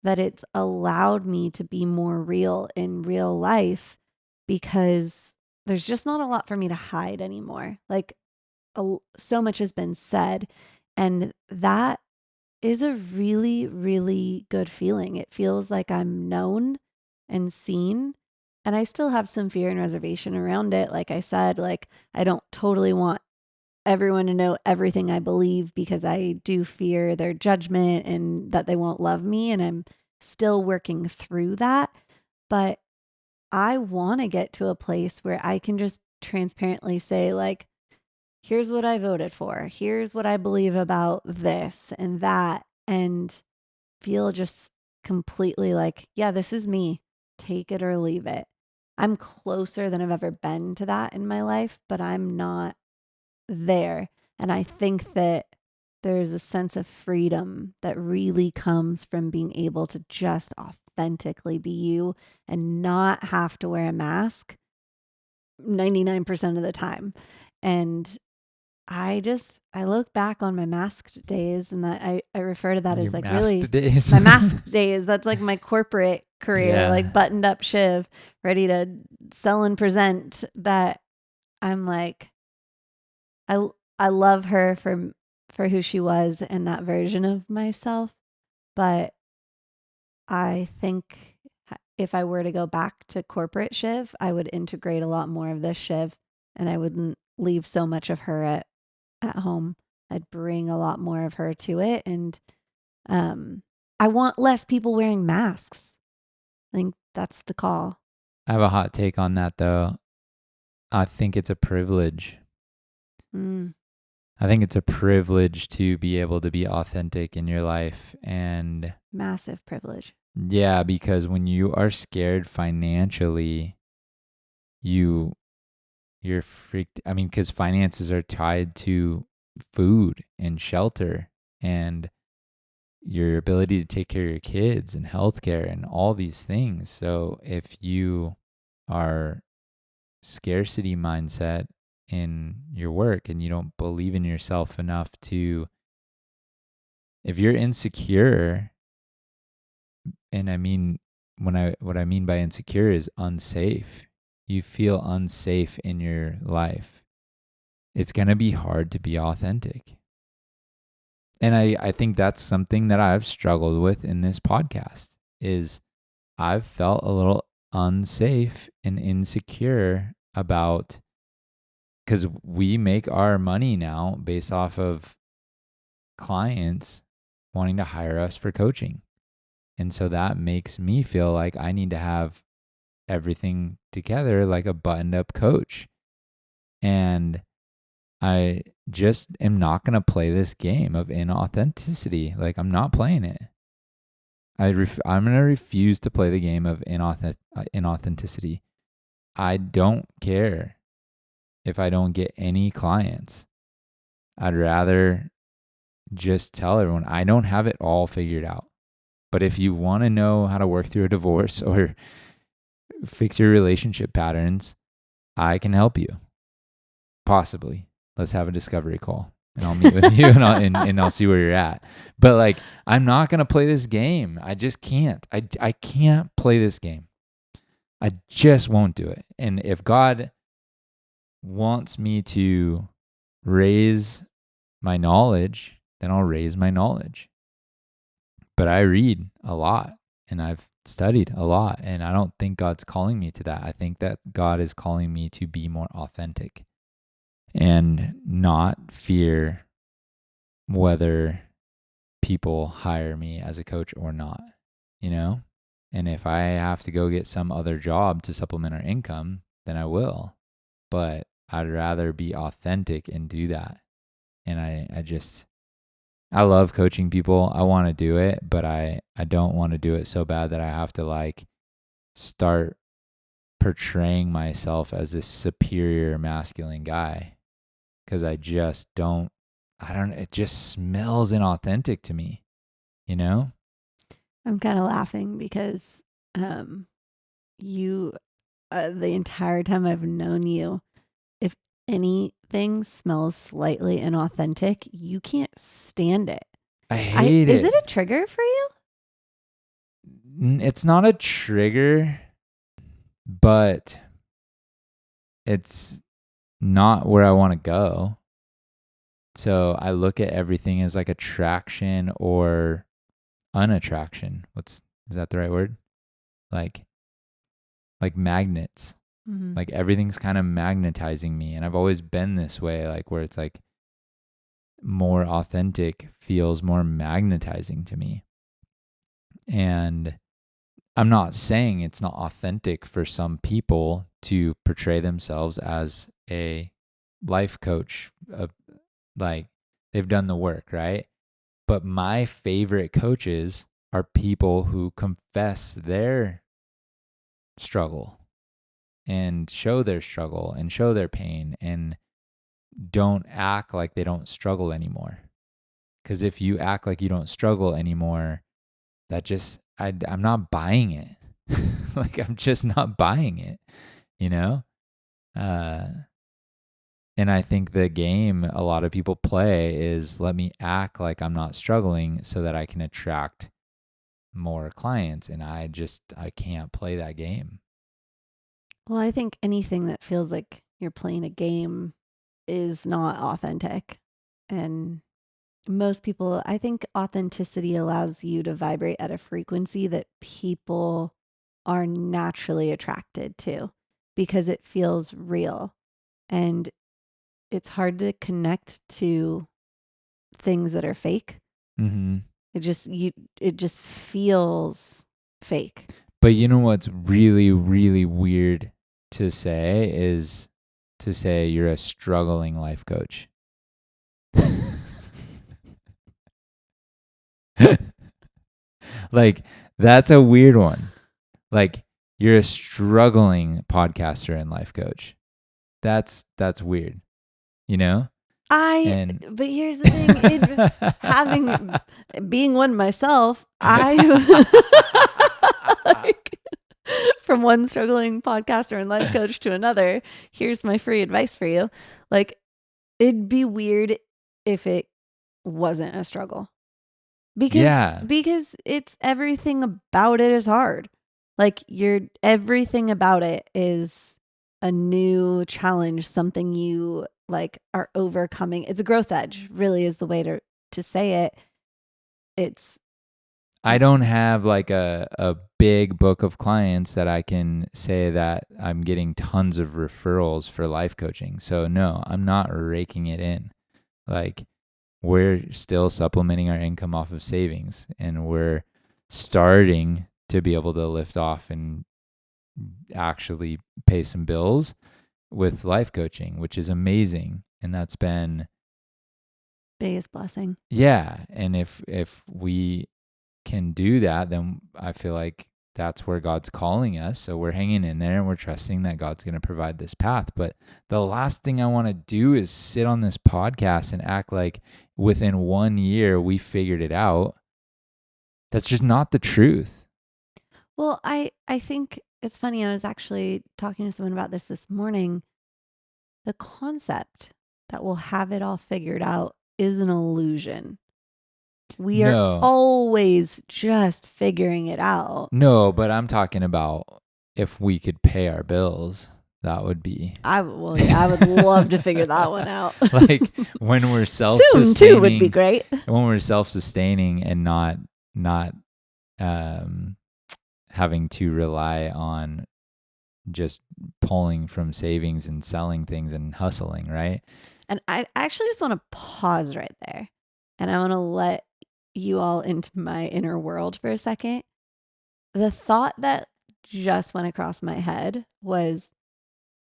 that it's allowed me to be more real in real life, because there's just not a lot for me to hide anymore. Like, so much has been said, and that is a really, really good feeling. It feels like I'm known and seen. And I still have some fear and reservation around it. Like I said, like, I don't totally want everyone to know everything I believe, because I do fear their judgment and that they won't love me. And I'm still working through that. But I want to get to a place where I can just transparently say, like, here's what I voted for. Here's what I believe about this and that. And feel just completely like, yeah, this is me. Take it or leave it. I'm closer than I've ever been to that in my life, but I'm not there. And I think that there's a sense of freedom that really comes from being able to just authentically be you and not have to wear a mask 99% of the time. And I look back on my masked days, and that I refer to that Your as like masked really days. my masked days. That's like my corporate career, Yeah. like buttoned up Shiv, ready to sell and present. That I'm like, I love her for who she was and that version of myself. But I think if I were to go back to corporate Shiv, I would integrate a lot more of this Shiv, and I wouldn't leave so much of her at home. I'd bring a lot more of her to it. And I want less people wearing masks. I think that's the call. I have a hot take on that, though. I think it's a privilege. I think it's a privilege to be able to be authentic in your life. And Massive privilege. yeah, because when you are scared financially, you're freaked. I mean, because finances are tied to food and shelter and your ability to take care of your kids and healthcare and all these things. So if you are scarcity mindset in your work and you don't believe in yourself enough to, if you're insecure, and I mean, what I mean by insecure is unsafe. You feel unsafe in your life. It's going to be hard to be authentic. And I think that's something that I've struggled with in this podcast is I've felt a little unsafe and insecure about, because we make our money now based off of clients wanting to hire us for coaching. And so that makes me feel like I need to have everything together like a buttoned up coach. And I just am not going to play this game of inauthenticity. Like, I'm not playing it. I'm going to refuse to play the game of inauthenticity. I don't care if I don't get any clients. I'd rather just tell everyone I don't have it all figured out. But if you want to know how to work through a divorce or fix your relationship patterns, I can help you. Possibly. Let's have a discovery call and I'll meet with you and I'll see where you're at. But like, I'm not going to play this game. I just can't. I can't play this game. I just won't do it. And if God wants me to raise my knowledge, then I'll raise my knowledge. But I read a lot and I've studied a lot, and I don't think God's calling me to that. I think that God is calling me to be more authentic and not fear whether people hire me as a coach or not, you know? And if I have to go get some other job to supplement our income, then I will. But I'd rather be authentic and do that. And I love coaching people. I want to do it, but I don't want to do it so bad that I have to like start portraying myself as this superior masculine guy. Cause it just smells inauthentic to me, you know? I'm kind of laughing because you, the entire time I've known you, if anything smells slightly inauthentic, you can't stand it. I hate it. Is it a trigger for you? It's not a trigger, but it's not where I want to go. So I look at everything as like attraction or unattraction. Is that the right word? Like magnets. Mm-hmm. Like everything's kind of magnetizing me. And I've always been this way, like where it's like more authentic feels more magnetizing to me. And I'm not saying it's not authentic for some people to portray themselves as a life coach. Like they've done the work, right? But my favorite coaches are people who confess their struggle and show their struggle and show their pain and don't act like they don't struggle anymore. Because if you act like you don't struggle anymore, that just, I'm not buying it. Like, I'm just not buying it, you know? And I think the game a lot of people play is let me act like I'm not struggling so that I can attract more clients. And I can't play that game. Well, I think anything that feels like you're playing a game is not authentic. And most people, I think authenticity allows you to vibrate at a frequency that people are naturally attracted to because it feels real. And it's hard to connect to things that are fake. Mm-hmm. It just feels fake. But you know what's really, really weird to say is to say you're a struggling life coach. Like, that's a weird one. Like, you're a struggling podcaster and life coach. That's weird, you know? But here's the thing, being one myself, like, from one struggling podcaster and life coach to another, here's my free advice for you. Like, it'd be weird if it wasn't a struggle. Because it's everything about it is hard. Like everything about it is a new challenge, something you like are overcoming. It's a growth edge, really is the way to say it. I don't have like a big book of clients that I can say that I'm getting tons of referrals for life coaching. So no, I'm not raking it in. Like, we're still supplementing our income off of savings, and we're starting to be able to lift off and actually pay some bills with life coaching, which is amazing. And that's been biggest blessing. Yeah. And if we can do that, then I feel like that's where God's calling us. So we're hanging in there and we're trusting that God's going to provide this path. But the last thing I want to do is sit on this podcast and act like within 1 year we figured it out. That's just not the truth. Well, I think it's funny. I was actually talking to someone about this morning. The concept that we'll have it all figured out is an illusion. We are always just figuring it out. No, but I'm talking about if we could pay our bills. that would be. I would love to figure that one out. Like when we're Soon self-sustaining, too would be great. when we're self-sustaining and not having to rely on just pulling from savings and selling things and hustling, right? And I actually just want to pause right there. And I want to let you all into my inner world for a second. The thought that just went across my head was,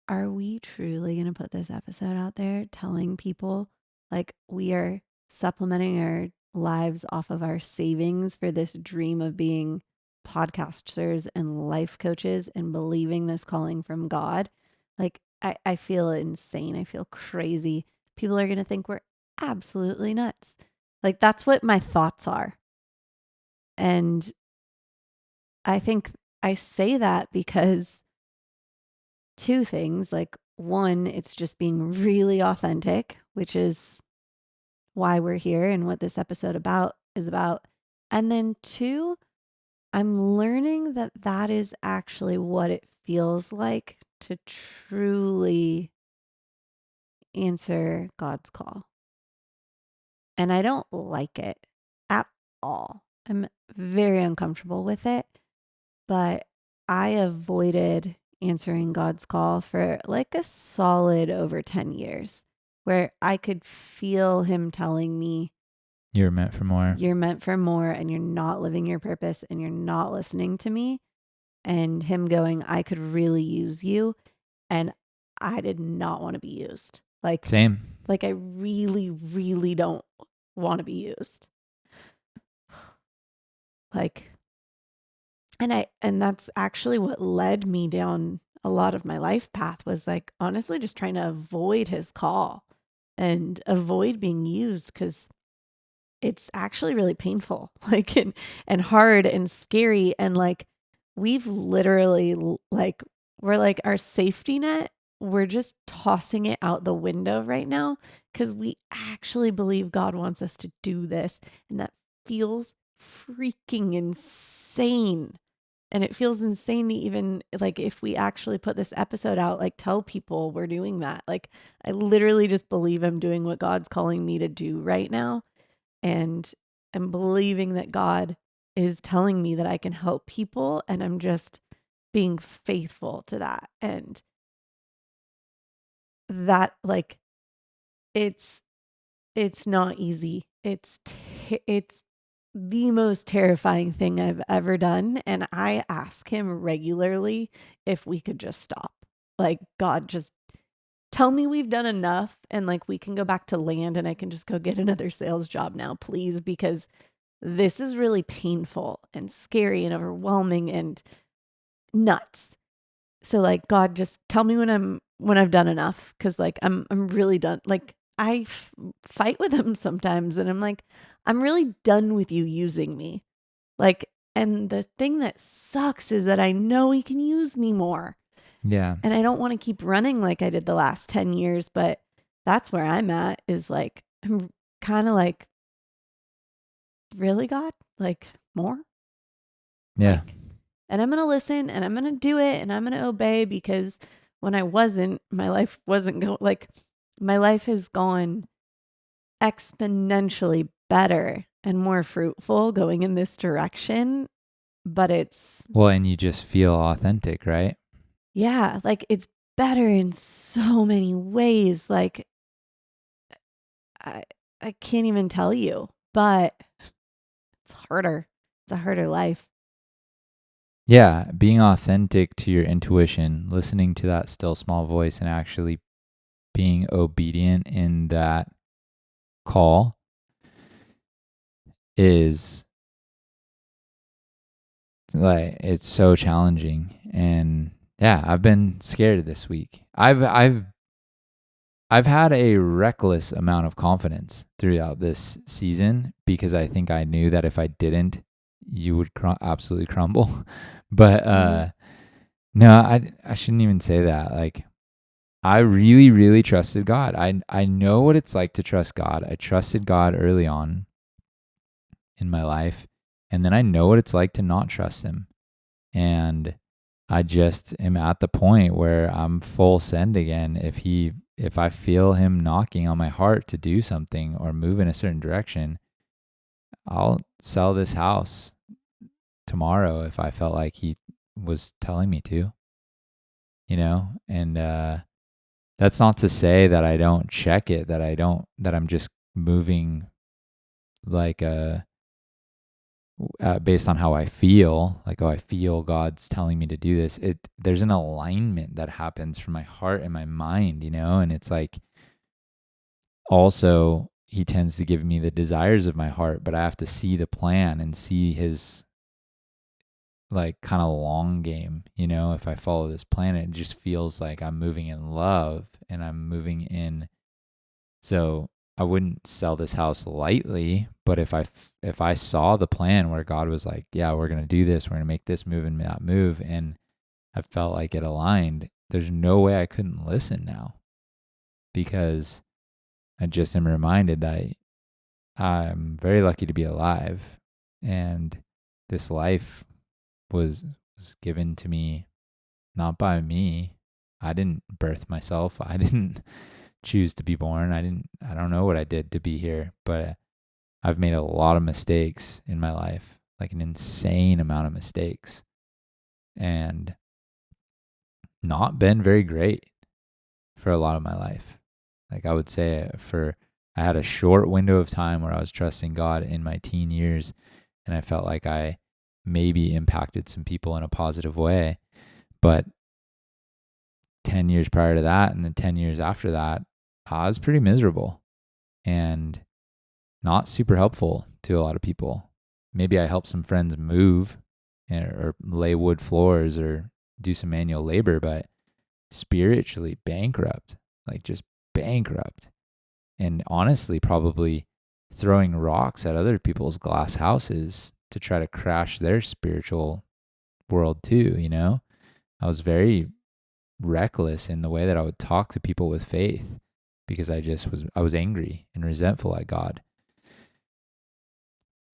are we truly going to put this episode out there telling people like we are supplementing our lives off of our savings for this dream of being podcasters and life coaches and believing this calling from God? Like, I feel insane. I feel crazy. People are going to think we're absolutely nuts. Like, that's what my thoughts are. And I think I say that because two things. Like, one, it's just being really authentic, which is why we're here and what this episode is about. And then two, I'm learning that that is actually what it feels like to truly answer God's call. And I don't like it at all. I'm very uncomfortable with it, but I avoided answering God's call for like a solid over 10 years, where I could feel him telling me, You're meant for more. you're meant for more, and you're not living your purpose, and you're not listening to me. And him going, I could really use you. And I did not want to be used. Like, Same. like I really, really don't want to be used. Like, and that's actually what led me down a lot of my life path, was like, honestly, just trying to avoid his call and avoid being used, because it's actually really painful, like, and hard and scary. And like, we've literally, like, we're like, our safety net, we're just tossing it out the window right now, because we actually believe God wants us to do this. And that feels freaking insane. And it feels insane to even, like, if we actually put this episode out, like, tell people we're doing that. Like, I literally just believe I'm doing what God's calling me to do right now. And I'm believing that God is telling me that I can help people. And I'm just being faithful to that. And that, like, it's not easy. It's the most terrifying thing I've ever done. And I ask him regularly if we could just stop. Like, God, just tell me we've done enough, and like, we can go back to land and I can just go get another sales job now, please, because this is really painful and scary and overwhelming and nuts. So like, God, just tell me when I've done enough, cuz like I'm really done. Like, I fight with him sometimes and I'm like, I'm really done with you using me. Like, and the thing that sucks is that I know he can use me more. Yeah. And I don't want to keep running like I did the last 10 years, but that's where I'm at, is like, I'm kind of like, really, God? Like, more? Yeah. Like, and I'm going to listen and I'm going to do it and I'm going to obey, because when I wasn't, my life wasn't going, like, my life has gone exponentially better and more fruitful going in this direction. But it's, Well, and you just feel authentic, right? yeah, like, it's better in so many ways. Like, I can't even tell you, but it's harder. It's a harder life. Yeah. Being authentic to your intuition, listening to that still small voice, and actually being obedient in that call is like, it's so challenging. And yeah, I've been scared this week. I've had a reckless amount of confidence throughout this season, because I think I knew that if I didn't, you would absolutely crumble. But no, I shouldn't even say that. Like, I really, really trusted God. I know what it's like to trust God. I trusted God early on in my life, and then I know what it's like to not trust him. And I just am at the point where I'm full send again. If I feel him knocking on my heart to do something or move in a certain direction, I'll sell this house tomorrow if I felt like he was telling me to, and that's not to say that I don't check it, that I'm just moving like based on how I feel, like, oh, I feel God's telling me to do this. There's an alignment that happens from my heart and my mind, and it's like, also he tends to give me the desires of my heart, but I have to see the plan and see his like kind of long game. If I follow this plan, it just feels like I'm moving in love and I'm moving in. So I wouldn't sell this house lightly, but if I saw the plan where God was like, yeah, we're going to do this, we're going to make this move and that move, and I felt like it aligned, there's no way I couldn't listen now, because I just am reminded that I'm very lucky to be alive, and this life was given to me not by me. I didn't birth myself. I didn't choose to be born. I don't know what I did to be here, but I've made a lot of mistakes in my life, like an insane amount of mistakes, and not been very great for a lot of my life. Like, I would say I had a short window of time where I was trusting God in my teen years, and I felt like I maybe impacted some people in a positive way. But 10 years prior to that, and then 10 years after that, I was pretty miserable and not super helpful to a lot of people. Maybe I helped some friends move or lay wood floors or do some manual labor, but spiritually bankrupt, like just bankrupt. And honestly, probably throwing rocks at other people's glass houses to try to crash their spiritual world too, I was very reckless in the way that I would talk to people with faith, because I was angry and resentful at God.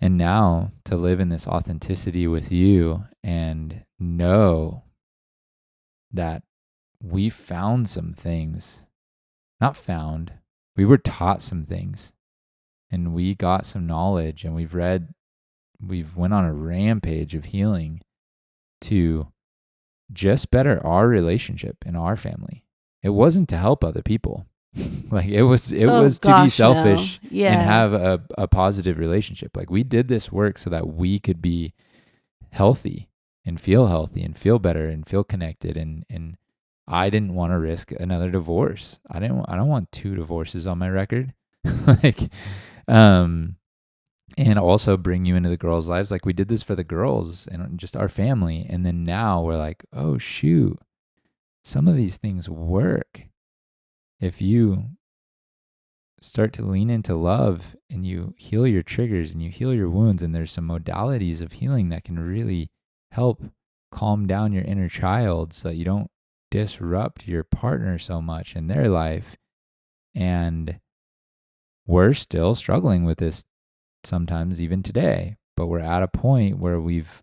And now to live in this authenticity with you and know that we found some things, not found, we were taught some things, and we got some knowledge, and we've went on a rampage of healing to just better our relationship in our family. It wasn't to help other people. Like, it was to be selfish and have a positive relationship. Like, we did this work so that we could be healthy and feel better and feel connected. And I didn't want to risk another divorce. I don't want 2 divorces on my record. Like, and also bring you into the girls' lives. Like, we did this for the girls and just our family. And then now we're like, oh shoot, some of these things work if you start to lean into love and you heal your triggers and you heal your wounds. And there's some modalities of healing that can really help calm down your inner child so that you don't disrupt your partner so much in their life. And we're still struggling with this sometimes even today, but we're at a point where we've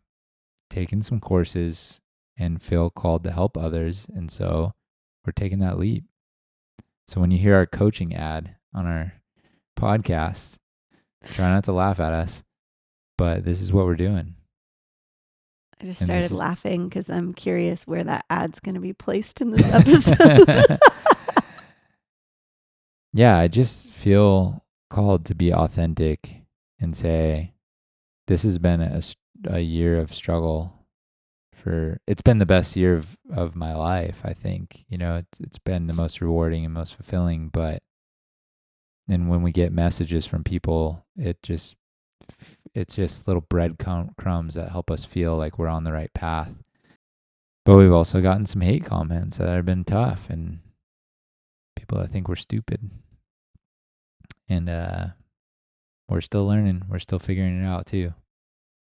taken some courses and feel called to help others. And so we're taking that leap. So when you hear our coaching ad on our podcast, try not to laugh at us, but this is what we're doing. I just started laughing because I'm curious where that ad's going to be placed in this episode. Yeah, I just feel called to be authentic and say, this has been a year of struggle. It's been the best year of my life, I think. It's been the most rewarding and most fulfilling. And when we get messages from people, it's just little breadcrumbs that help us feel like we're on the right path. But we've also gotten some hate comments that have been tough, and people that think we're stupid. And we're still learning. We're still figuring it out too.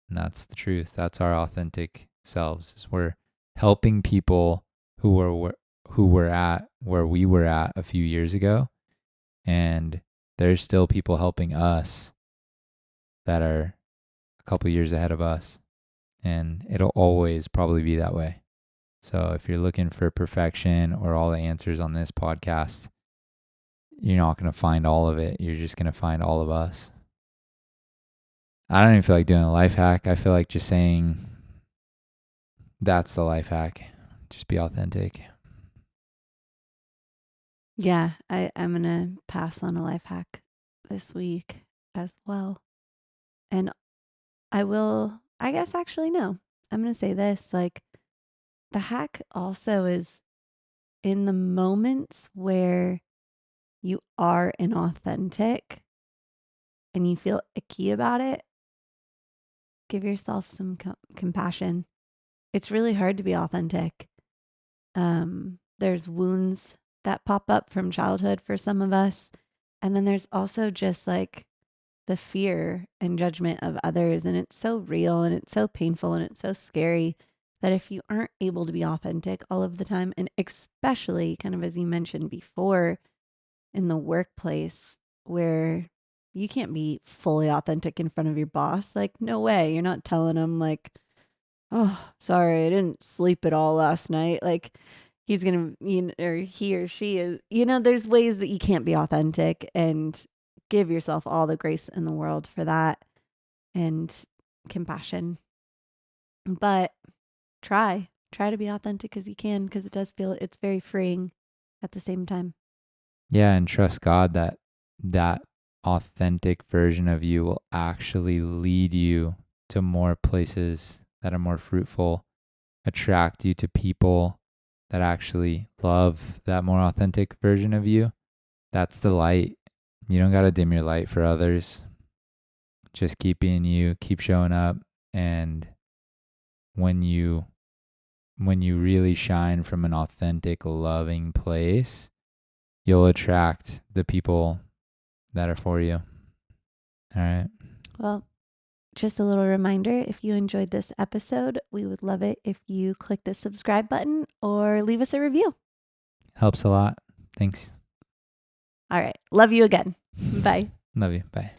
And that's the truth. That's our authentic selves. Is we're helping people who were at where we were at a few years ago, and there's still people helping us that are a couple years ahead of us, and it'll always probably be that way. So if you're looking for perfection or all the answers on this podcast, you're not going to find all of it. You're just going to find all of us. I don't even feel like doing a life hack. I feel like just saying that's the life hack. Just be authentic. Yeah, I'm going to pass on a life hack this week as well. And I guess actually, no. I'm going to say this, like, the hack also is in the moments where you are inauthentic and you feel icky about it, give yourself some compassion. It's really hard to be authentic. There's wounds that pop up from childhood for some of us. And then there's also just like the fear and judgment of others. And it's so real and it's so painful and it's so scary that if you aren't able to be authentic all of the time, and especially kind of as you mentioned before in the workplace where you can't be fully authentic in front of your boss, like, no way. You're not telling them, like, oh, sorry, I didn't sleep at all last night. Like, he's going to, or he or she is, there's ways that you can't be authentic, and give yourself all the grace in the world for that and compassion. But try to be authentic as you can, because it does feel, it's very freeing at the same time. Yeah, and trust God that that authentic version of you will actually lead you to more places that are more fruitful, attract you to people that actually love that more authentic version of you. That's the light. You don't got to dim your light for others. Just keep being you, keep showing up. And when you really shine from an authentic, loving place, you'll attract the people that are for you. All right. Well, just a little reminder, if you enjoyed this episode, we would love it if you click the subscribe button or leave us a review. Helps a lot. Thanks. All right. Love you again. Bye. Love you. Bye.